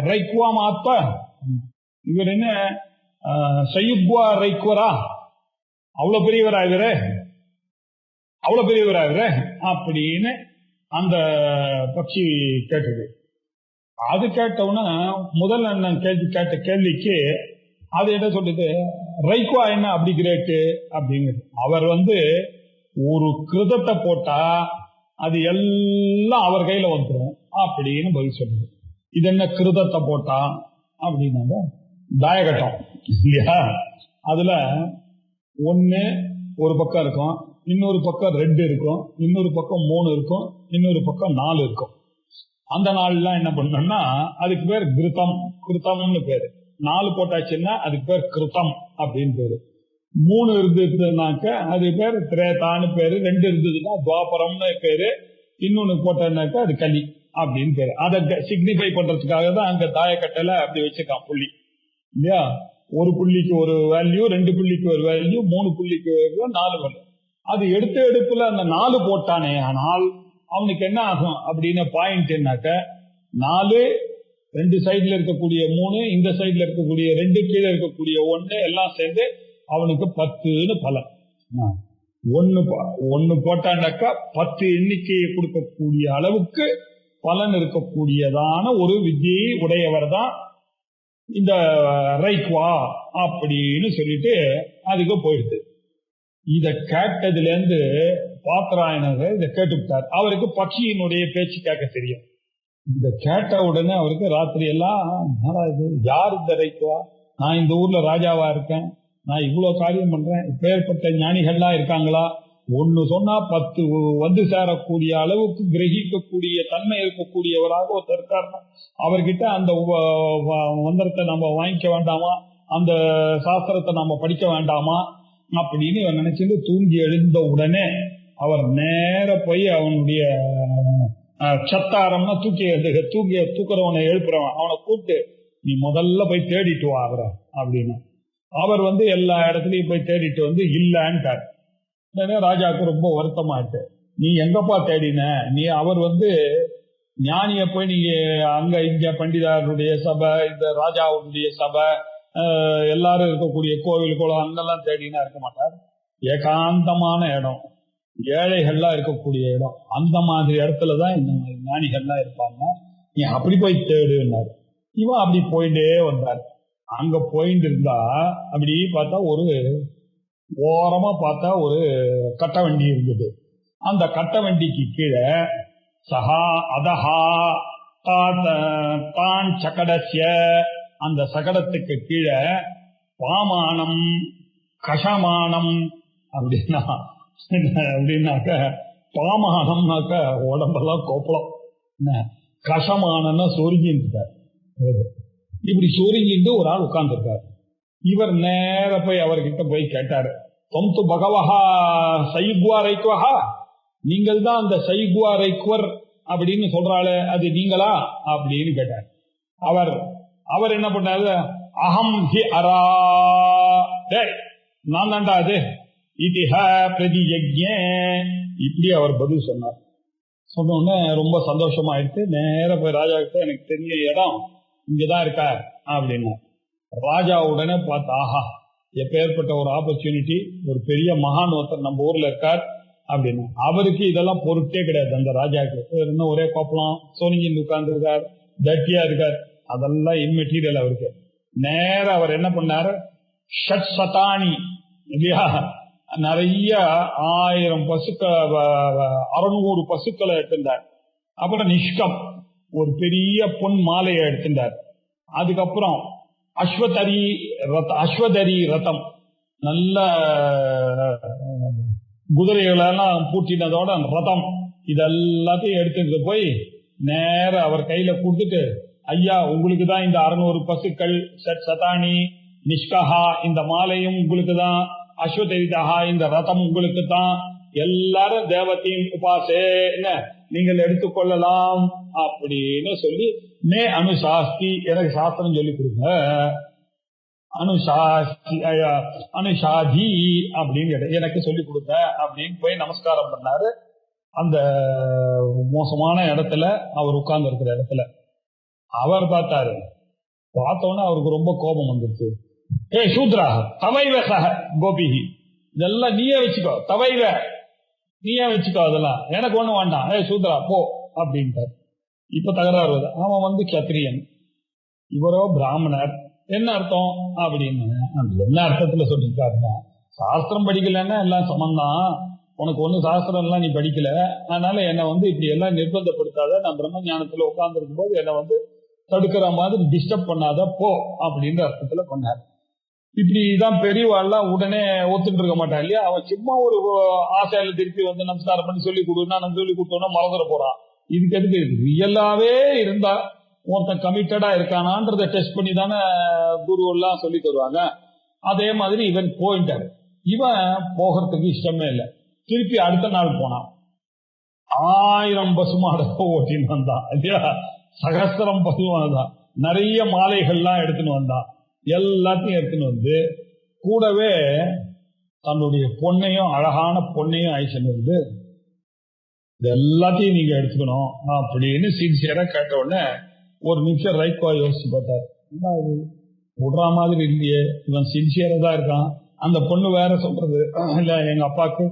ரைக்குவா மாத்த, இவர் என்ன சயுக்வா ரைக்குவரா, அவ்வளவு பெரியவராயிரு, அவ்வளவு பெரியவராயிரு அப்படின்னு அந்த பட்சி கேட்டது. அது கேட்டவுடனே முதல் அண்ணன் கேட்ட கேள்விக்கு அது என்ன சொல்லுது, ரைக்குவா என்ன அப்படி கிரேட்டு அப்படிங்கிறது. அவர் ஒரு கிருதத்தை போட்டா அது எல்லாம் அவர் கையில வந்துடும் அப்படின்னு பதில் சொல்லுது. இது என்ன கிருதத்தை போட்டா அப்படின்னா தாயகட்டம் இல்லையா, அதுல ஒன்னு ஒரு பக்கம் இருக்கும், இன்னொரு பக்கம் 2 இருக்கும், இன்னொரு பக்கம் 3 இருக்கும், இன்னொரு பக்கம் 4 இருக்கும். அந்த நாள்லாம் என்ன பண்ணோம்னா அதுக்கு பேர் கிருத்தம், கிருத்தம்னு பேரு. 4 போட்டாச்சுன்னா அதுக்கு பேர் கிருத்தம் அப்படின்னு பேரு. 3 இருந்ததுனாக்க அது பேர் திரேதான்னு பேரு, 2 இருந்ததுன்னா துவாபரம்னு பேரு, இன்னொன்னு போட்டோம்னாக்கா அது கலி அப்படின்னு பேரு. அதை சிக்னிஃபை பண்றதுக்காக தான் அங்க தாயக்கட்டையில அப்படி வச்சிருக்கான் புள்ளி இல்லையா. ஒரு புள்ளிக்கு ஒரு வேல்யூ, 2 புள்ளிக்கு ஒரு வேல்யூ, 3 புள்ளிக்கு 4 வேல்யூ. அது எடுப்புல அந்த 4 போட்டானே, ஆனால் அவனுக்கு என்ன ஆகும் அப்படின்னு பாயிண்ட் என்னாக்க 4, 2 சைட்ல இருக்கக்கூடிய 3, இந்த சைட்ல இருக்கக்கூடிய 2, கீழே இருக்கக்கூடிய 1 எல்லாம் சேர்ந்து அவனுக்கு 10ன்னு பலன். ஒன்னு போட்டான்னாக்கா 10 எண்ணிக்கையை கொடுக்கக்கூடிய அளவுக்கு பலன் இருக்கக்கூடியதான ஒரு வித்தியை உடையவர் தான் இந்த ரைக்வா அப்படின்னு சொல்லிட்டு அதுக்கு போயிடுது. இத கேட்டதுல இருந்து பாத்திராயணர் இதை கேட்டுவிட்டார். அவருக்கு பட்சியினுடைய பேச்சு கேட்க தெரியும். இத கேட்ட உடனே அவருக்கு ராத்திரி எல்லாம் யார் இந்த ரைக்வா, நான் இந்த ஊர்ல ராஜாவா இருக்கேன், நான் இவ்வளவு காரியம் பண்றேன், இப்பேற்பட்ட ஞானிகள்லாம் இருக்காங்களா, ஒன்னு சொன்னா 10 சேரக்கூடிய அளவுக்கு கிரகிக்கக்கூடிய தன்மை இருக்கக்கூடியவராக ஒருத்தர் இருக்காருன்னா அவர்கிட்ட அந்த மந்திரத்தை நம்ம வாங்கிக்க வேண்டாமா, அந்த சாஸ்திரத்தை நம்ம படிக்க வேண்டாமா அப்படின்னு இவன் நினைச்சிட்டு தூங்கி எழுந்த உடனே அவர் நேர போய் அவனுடைய சத்தாரம்னா தூக்குறவனை எழுப்புறவன் அவனை கூப்பிட்டு நீ முதல்ல போய் தேடிட்டு வா அவரை அப்படின்னு. அவர் எல்லா இடத்துலயும் போய் தேடிட்டு இல்லன்ட்டார். ராஜாவுக்கு ரொம்ப வருத்தமாயிட்டு, நீ எங்கப்பா தேடின, நீ அவர் ஞானிய போய் நீங்க அங்க இங்க பண்டிதாருடைய சபை, இந்த ராஜாவுடைய சபை, எல்லாரும் இருக்கக்கூடிய கோவில் குளம் அங்கெல்லாம் தேடினா இருக்க மாட்டார். ஏகாந்தமான இடம், ஏழைகள்லாம் இருக்கக்கூடிய இடம், அந்த மாதிரி இடத்துலதான் இந்த ஞானிகள்லாம் இருப்பாங்க, நீ அப்படி போய் தேடுனாரு. இவன் அப்படி போயிட்டே வந்தார். அங்க போயிட்டு இருந்தா அப்படி பார்த்தா ஒரு ஓரமா பார்த்தா ஒரு கட்ட வண்டி இருந்தது. அந்த கட்ட வண்டிக்கு கீழே சஹா அதஹா தான் சகடசிய, அந்த சகடத்துக்கு கீழே பாமானம் கஷமானம் அப்படின்னாக்க பாமானம்னாக்க உடம்பெல்லாம் கோப்பலம், கஷமானன்னா சொருங்கின்றார். இப்படி சொருங்கிட்டு ஒரு ஆள் உட்கார்ந்துருக்கார். இவர் நேர போய் அவர்கிட்ட போய் கேட்டாரு, தொம்து பகவஹா சைகுவா ரைக்குவஹா, நீங்கள் தான் அந்த சைகுவா ரைக்குவர் அப்படின்னு சொல்றாளே அது நீங்களா அப்படின்னு கேட்டார். அவர் என்ன பண்ணாரு, அகம் ஹி அரா, நான் தாண்டா அது, இதிஹ பிரதியஜ்ஞ, இப்படி அவர் பதில் சொன்னார். சொன்ன உடனே ரொம்ப சந்தோஷமா ஆயிடுச்சு. நேர போய் ராஜா கிட்ட, எனக்கு தெரிஞ்ச இடம் இங்கதான் இருக்கார் அப்படின்னா. ராஜா உடனே பார்த்து, ஆஹா எப்பேற்பட்ட ஒரு ஆப்பர்ச்சுனிட்டி, ஒரு பெரிய மகான் ஒருத்தர் நம்ம ஊர்ல இருக்கார் அப்படின்னு. அவருக்கு இதெல்லாம் பொருட்டே கிடையாது. அந்த ராஜாவுக்கு இன்னும் ஒரே கோப்பலாம், சோனிங்கின்னு உட்கார்ந்து இருக்கார், தட்டியா இருக்கார், அதெல்லாம் இம்மெட்டீரியல் அவருக்கு. நேர அவர் என்ன பண்ணாரு, ஷட் சதானி இல்லையா, நிறைய 1000 பசுக்கள் 600 பசுக்களை எடுத்திருந்தார். அப்புறம் நிஷ்கம் ஒரு பெரிய பொன் மாலையை எடுத்திருந்தார். அதுக்கப்புறம் அஸ்வதரி ரதம், நல்ல குதிரைகளெல்லாம் பூட்டினதோட ரதம், இதெல்லாத்தையும் எடுத்துட்டு போய் நேர அவர் கையில கொடுத்துட்டு, ஐயா உங்களுக்கு தான் இந்த 600 பசுக்கள், சதானி நிஷ்கஹா இந்த மாலையும் உங்களுக்கு தான், அஸ்வதரிதஹா இந்த ரதம் உங்களுக்கு தான், எல்லாரும் தேவத்தையும் உபாசே நீங்கள் எடுத்துக்கொள்ளலாம் அப்படின்னு சொல்லி, மே அனுசாஸ்தி எனக்கு சாஸ்திரம் சொல்லி கொடுங்க, அனுஷாதி அப்படின்னு எனக்கு சொல்லி கொடுங்க அப்படின்னு போய் நமஸ்காரம் பண்ணாரு. அந்த மோசமான இடத்துல அவர் உட்கார்ந்து இருக்கிற இடத்துல அவர் பார்த்தாரு. பார்த்தோன்னே அவருக்கு ரொம்ப கோபம் வந்துருச்சு. ஏ சூத்ரா தவைவ சக கோபிகி, இதெல்லாம் நீயே வச்சுக்கோ, தவைவ நீயே வச்சுக்கோ, அதெல்லாம் எனக்கு ஒண்ணு வேண்டாம், ஏ சூத்ரா போ அப்படின்ட்டார். இப்ப தகராறு வருது. அவன் கத்திரியன், இவரோ பிராமணர், என்ன அர்த்தம் அப்படின்னு. என்ன அர்த்தத்துல சொல்லிருக்காருன்னா, சாஸ்திரம் படிக்கலன்னா எல்லாம் சமந்தான், உனக்கு ஒண்ணு சாஸ்திரம் எல்லாம் நீ படிக்கல, அதனால என்னை இப்படி எல்லாம் நிர்பந்தப்படுத்தாத, நான் பிரம்ம ஞானத்துல உட்கார்ந்து இருக்கும் போது என்னை தடுக்கிற மாதிரி டிஸ்டர்ப் பண்ணாத போ அப்படின்ற அர்த்தத்துல பண்ணார். இப்படிதான் பெரியவாள்லாம் உடனே ஒத்துட்டு இருக்க மாட்டான் இல்லையா. அவன் சும்மா ஒரு ஆசையில திருப்பி நமஸ்காரம் பண்ணி சொல்லி கொடுன்னா, நம்ம சொல்லி கொடுத்தோம்னா மறந்துட போறான். இதுக்கு எதுக்கு ரியலாவே இருந்தா ஒருத்தன் கமிட்டடா இருக்கானான்றத டெஸ்ட் பண்ணி தானே குரு எல்லாம் சொல்லி தருவாங்க. அதே மாதிரி இவன் போயிட்டாரு. இவன் போகிறதுக்கு இஷ்டமே இல்லை. திருப்பி அடுத்த நாள் போனான். 1000 பசுமாட ஓட்டின்னு வந்தான் இல்லையா, சகஸ்திரம் பசுமாதான், நிறைய மாலைகள்லாம் எடுத்துன்னு வந்தான். எல்லாத்தையும் எடுத்துன்னு வந்து கூடவே தன்னுடைய பொண்ணையும், அழகான பொண்ணையும் ஐசன் வந்து, இது எல்லாத்தையும் நீங்க எடுத்துக்கணும் அப்படின்னு சின்சியரா கேட்ட உடனே ஒரு நிமிஷம் ரைட்வா யோசிச்சு பார்த்தாரு. விடுற மாதிரி இல்லையே, இவன் சின்சியரா தான் இருக்கான். அந்த பொண்ணு வேற சொல்றது, இல்ல எங்க அப்பாவுக்கு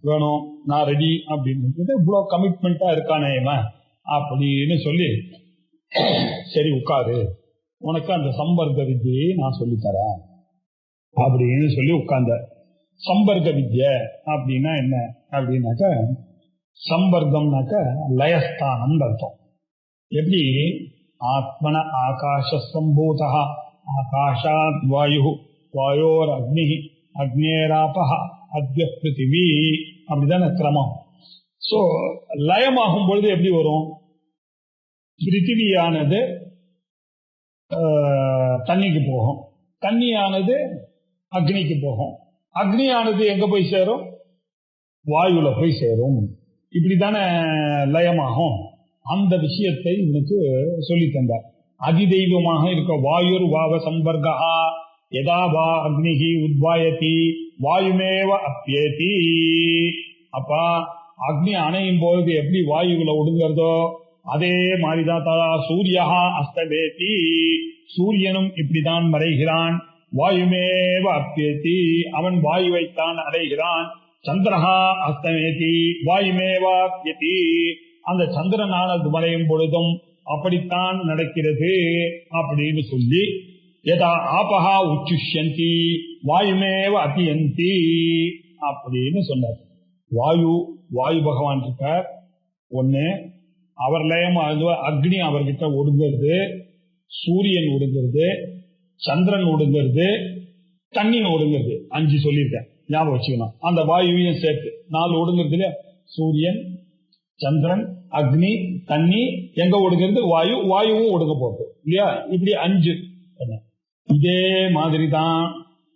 வேணும், நான் ரெடி அப்படின்னு, இவ்வளவு கமிட்மெண்டா இருக்கானே இவன் அப்படின்னு சொல்லி, சரி உட்காரு, உனக்கு அந்த சம்பர்க்க வித்தியை நான் சொல்லித்தரேன் அப்படின்னு சொல்லி உட்கார்ந்த. சம்பர்க்க வித்ய அப்படின்னா என்ன அப்படின்னாக்க, சம்பர்க்கம்னாக்க லயஸ்தானம் அர்த்தம். எப்படி ஆத்மன ஆகாஷ சம்பூதா, ஆகாஷாத் வாயு, வாயோர் அக்னி, அக்னேராபஹ, அத்ய பிருத்திவி, அப்படிதான் கிரமம். சோ லயமாகும் பொழுது எப்படி வரும், பிருத்திவியானது தண்ணிக்கு போகும், தண்ணியானது அக்னிக்கு போகும், அக்னியானது எங்க போய் சேரும், வாயுல போய் சேரும். இப்படித்தானே லயமாகும். அந்த விஷயத்தை இவனுக்கு சொல்லி தந்தார். அதிதெய்வமாக இருக்க வாயுர் வாவ சம்பர்கா, யதா வா அக்னிஹி உத்வாயதி வாயுமேவ அப்யேதி. அப்பா அக்னி அணையும் போது எப்படி வாயுல ஒடுங்கிறதோ அதே மாதிரிதான் ததா சூரியா அஸ்தவேதி, சூரியனும் இப்படிதான் மறைகிறான். வாயுமேவ அப்யேதி, அவன் வாயுவைத்தான் அடைகிறான். சந்திரஹா அஸ்தமேதி வாயுமேவாப்யதி, அந்த சந்திரனானது மறையும் பொழுதும் அப்படித்தான் நடக்கிறது அப்படின்னு சொல்லி, யதா ஆபஹா உச்சுஷ்யந்தி வாயுமேவ அபியந்தி அப்படின்னு சொன்னார். வாயு பகவான் இருக்கார் ஒண்ணு, அவர் லயம் அக்னி அவர்கிட்ட ஒடுங்கிறது, சூரியன் ஒடுங்கிறது, சந்திரன் ஒடுங்கிறது, தண்ணி ஒடுங்கிறது. 5 சொல்லியிருக்கேன், ஞாபகம் வச்சுக்கணும். அந்த வாயுவையும் சேர்த்து 4 ஒடுங்கிறது இல்லையா, சூரியன், சந்திரன், அக்னி, தண்ணி எங்க ஒடுங்கிறது? வாயு, வாயுவும் ஒடுங்க போகுது இல்லையா? இப்படி 5. இதே மாதிரிதான்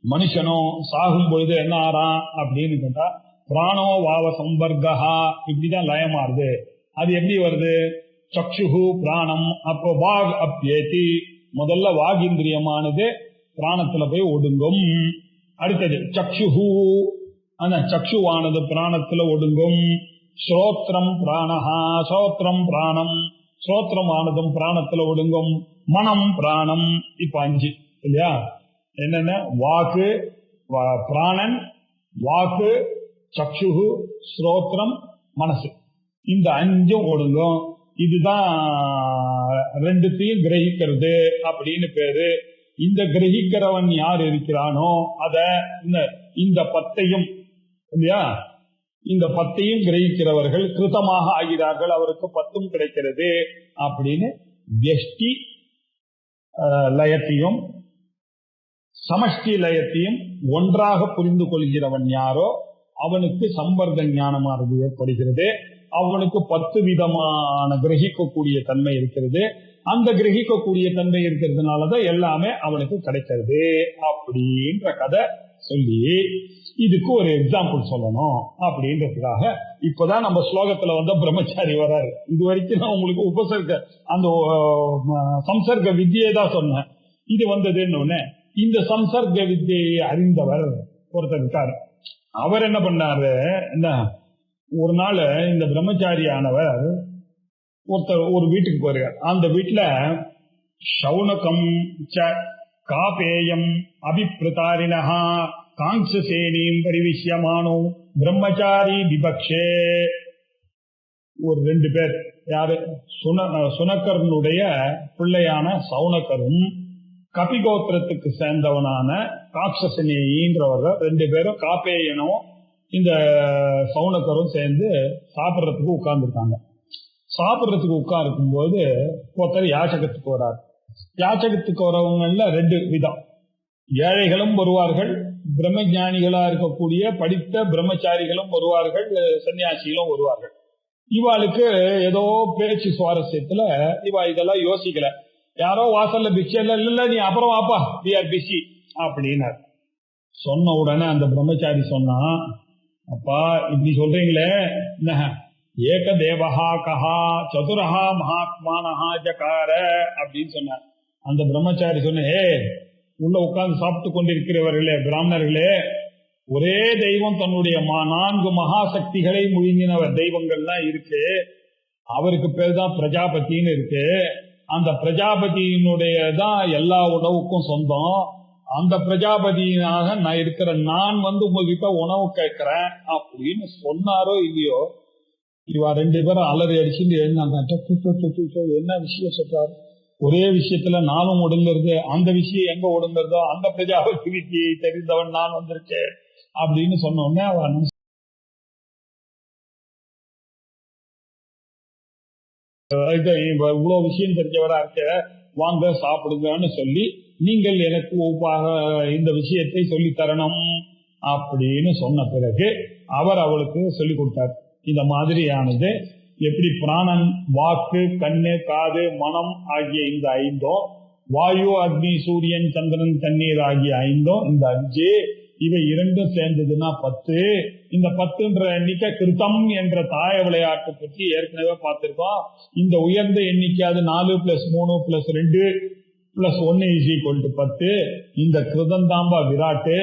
மனுஷனும் சாகும் பொழுது என்ன ஆறான் அப்படின்னு கேட்டா, பிராணோ வாவ சம்பர்கா, இப்படிதான் லயமாறுது. அது எப்படி வருது? சக்ஷுஹு பிராணம், அப்போ வாக் அப்யேதி, முதல்ல வாகிந்திரியமானது பிராணத்துல போய் ஒடுங்கும். அடுத்தது சக்ஷுஹு, அந்த சக்ஷுவானது பிராணத்துல ஒடுங்கும். ஸ்ரோத்ரம் பிராணஹா, ஸ்ரோத்ரம் பிராணம், ஸ்ரோத்ரமானதும் பிராணத்துல ஒடுங்கும். மனம் பிராணம். இப்ப 5 இல்லையா? என்னென்ன? வாக்கு, பிராணன், வாக்கு, சக்ஷுஹு, ஸ்ரோத்ரம், மனசு. இந்த 5 ஒடுங்கும். இதுதான் 2த்தையும் கிரகிக்கிறது அப்படின்னு பேரு. இந்த கிரகிக்கிறவன் யார் இருக்கிறானோ அத இந்த 10ஐயும் இல்லையா, இந்த 10ஐயும் கிரகிக்கிறவர்கள் கிருதமாக ஆகிறார்கள், அவருக்கு 10ம் கிடைக்கிறது அப்படின்னு வியஷ்டி லயத்தையும் சமஷ்டி லயத்தையும் ஒன்றாக புரிந்து கொள்கிறவன் யாரோ அவனுக்கு சம்பர்க்க ஞானமானது ஏற்படுகிறது. அவனுக்கு 10 விதமான கிரகிக்கக்கூடிய தன்மை இருக்கிறது. அந்த கிரகிக்கக்கூடிய தன்மை இருக்கிறதுனாலதான் எல்லாமே அவனுக்கு கிடைக்கிறது அப்படின்ற கதை சொல்லி இதுக்கு ஒரு எக்ஸாம்பிள் சொல்லணும் அப்படின்றதுக்காக இப்பதான் நம்ம ஸ்லோகத்துல வந்த பிரம்மச்சாரி வராரு. இது வரைக்கும் நான் உங்களுக்கு உபசர்க்க அந்த சம்சர்க்க வித்தியை தான் சொன்னேன். இது வந்ததுன்னு இந்த சம்சர்க்க வித்தியை அறிந்தவர் ஒருத்தர் இருக்காரு. அவர் என்ன பண்ணாரு, என்ன ஒரு நாள் இந்த பிரம்மச்சாரியானவர் ஒருத்தர் ஒரு வீட்டுக்கு போயிருக்கார். அந்த வீட்டுல சௌனகம் காபேயம் அபிப்பிரதாரிணா காங்சசேனியும் பரிவிஷ்யமானோ பிரம்மச்சாரி விபக்ஷே. ஒரு 2 பேர், யாரு? சுனக்கரனுடைய பிள்ளையான சௌனக்கரும் கபிகோத்திரத்துக்கு சேர்ந்தவனான காக்ஷசனேயின்றவர்கள் 2 பேரும் காப்பேயனும் இந்த சௌனக்கரும் சேர்ந்து சாப்பிட்றதுக்கு உட்கார்ந்துருக்காங்க. சாப்பிட்றதுக்கு உட்கார்க்கும் போது ஒருத்தர் யாச்சகத்துக்கு வரார். யாச்சகத்துக்கு வரவங்கல்ல 2 விதம். ஏழைகளும் வருவார்கள், பிரம்மஞானிகளா இருக்கக்கூடிய படித்த பிரம்மச்சாரிகளும் வருவார்கள், சன்னியாசிகளும் வருவார்கள். இவாளுக்கு ஏதோ பேச்சு சுவாரஸ்யத்துல இவா இதெல்லாம் யோசிக்கல. யாரோ வாசல்ல பிஸி இல்ல நீ அப்புறம் வாப்பா, வி ஆர் பிஸி அப்படின்னார். சொன்ன உடனே அந்த பிரம்மச்சாரி சொன்னா, அப்பா இப்படி சொல்றீங்களே, ஏக தேவஹா கஹா சதுரஹா மகாத்மானஹா ஜகார அப்படின்னு சொன்னார். அந்த பிரம்மச்சாரி சொன்ன, உள்ள உட்கார்ந்து சாப்பிட்டு கொண்டிருக்கிறவர்களே பிராமணர்களே, ஒரே தெய்வம் தன்னுடைய 4 மகாசக்திகளை முழுங்கினவர் தெய்வங்கள்லாம் இருக்கு. அவருக்கு பேர் தான் பிரஜாபதினு இருக்கு. அந்த பிரஜாபதியினுடைய தான் எல்லா உணவுக்கும் சொந்தம். அந்த பிரஜாபதியாக நான் இருக்கிற நான் உங்ககிட்ட உணவு கேட்கிறேன் அப்படின்னு சொன்னாரோ இல்லையோ, இவா 2 பேரும் அலறி அடிச்சுட்டு என்ன விஷயம் சொல்றாரு? ஒரே விஷயத்துல நானும் ஒடுங்கிறது, அந்த விஷயம் எங்க ஒடுங்கிறதோ அந்த பிரஜாபதி வித்தியை தெரிந்தவன் நான் வந்திருக்கேன் அப்படின்னு சொன்ன உடனே அவன் இவ்வளவு விஷயம் தெரிஞ்சவரா இருக்க, வாங்க சாப்பிடுங்கன்னு சொல்லி நீங்கள் எனக்கு இந்த விஷயத்தை சொல்லி தரணும் அப்படின்னு சொன்ன பிறகு அவர் அவளுக்கு சொல்லி கொடுத்தார். இந்த மாதிரியானது எப்படி பிராணன், வாக்கு, கண்ணு, காது, மனம் ஆகிய இந்த 5, வாயு, அக்னி, சூரியன், சந்திரன், தண்ணீர் ஆகிய 5, இந்த 5 இவை 2 சேர்ந்ததுன்னா 10. இந்த 10ன்ற எண்ணிக்கை கிருத்தம் என்ற தாய விளையாட்டு பற்றி ஏற்கனவே பார்த்திருக்கோம். இந்த உயர்ந்த எண்ணிக்கையாவது 4 + 3 + 2 + 1 = 10. இந்த கிருதந்தாம்பா விராட்டு.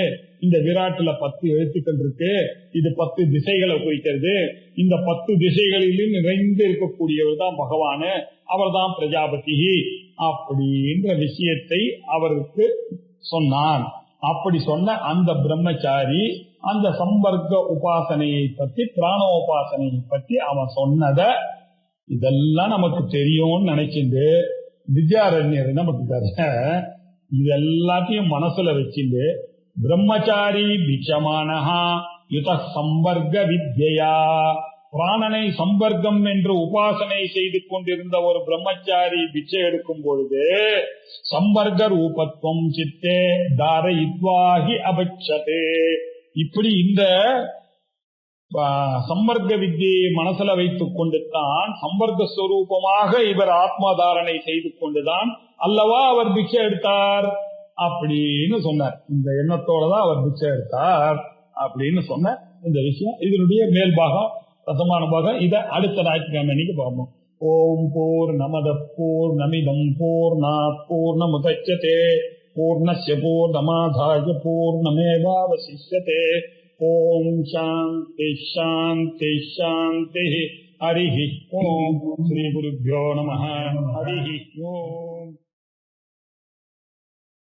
இந்த விராட்டுல 10 எழுத்துக்கள் இருக்கு. இது 10 திசைகளை குறிக்கிறது. இந்த 10 திசைகளிலும் நிறைந்து இருக்கக்கூடியவர் தான் பகவானு, அவர் தான் பிரஜாபதி அப்படின்ற விஷயத்தை அவருக்கு சொன்னான். அப்படி சொன்ன அந்த பிரம்மச்சாரி அந்த சம்பர்க்க உபாசனையை பற்றி, பிராணோபாசனையை பற்றி அவன் சொன்னத இதெல்லாம் நமக்கு தெரியும்னு நினைச்சிட்டு வித்யாரண்யர் என்ன பண்ணிட்டாரு, இது எல்லாத்தையும் மனசுல வச்சுட்டு பிரம்மச்சாரி பிட்சமானஹா யுத சம்பர்க்க வித்யா, பிராணனை சம்பர்க்கம் என்று உபாசனை செய்து கொண்டிருந்த ஒரு பிரம்மச்சாரி பிச்சை எடுக்கும் பொழுது சம்பர்க்க ரூபத்துவம் சித்தே தாரயித்வாஹி அபட்சதே, இப்படி இந்த சம்பர்க்க வித்தியை மனசுல வைத்துக் கொண்டுதான் சம்பர்க்க ஸ்வரூபமாக இவர் ஆத்மதாரணை செய்து கொண்டுதான் அல்லவா அவர் பிச்சை எடுத்தார் அப்படின்னு சொன்னார். இந்த எண்ணத்தோட தான் அவர் பிச்சை எடுத்தார் அப்படின்னு சொன்ன இந்த விஷயம் இதனுடைய மேல் பாகம் ரசமான பாகம். இதை அடுத்த ஞாயிற்றுக்கிழமை அன்னைக்கு பார்ப்போம். ஓம் பூர்ணமத பூர்ணமிதம் பூர்ணாத் பூர்ணமுதச்யதே பூர்ணஸ்ய பூர்ணமாதாய பூர்ணமேவாவசிஷ்யதே. ஓம் சாந்தி சாந்தி சாந்தி. ஹரி ஓம். ஸ்ரீ குருभ्यो நமः. ஹரி ஓம்.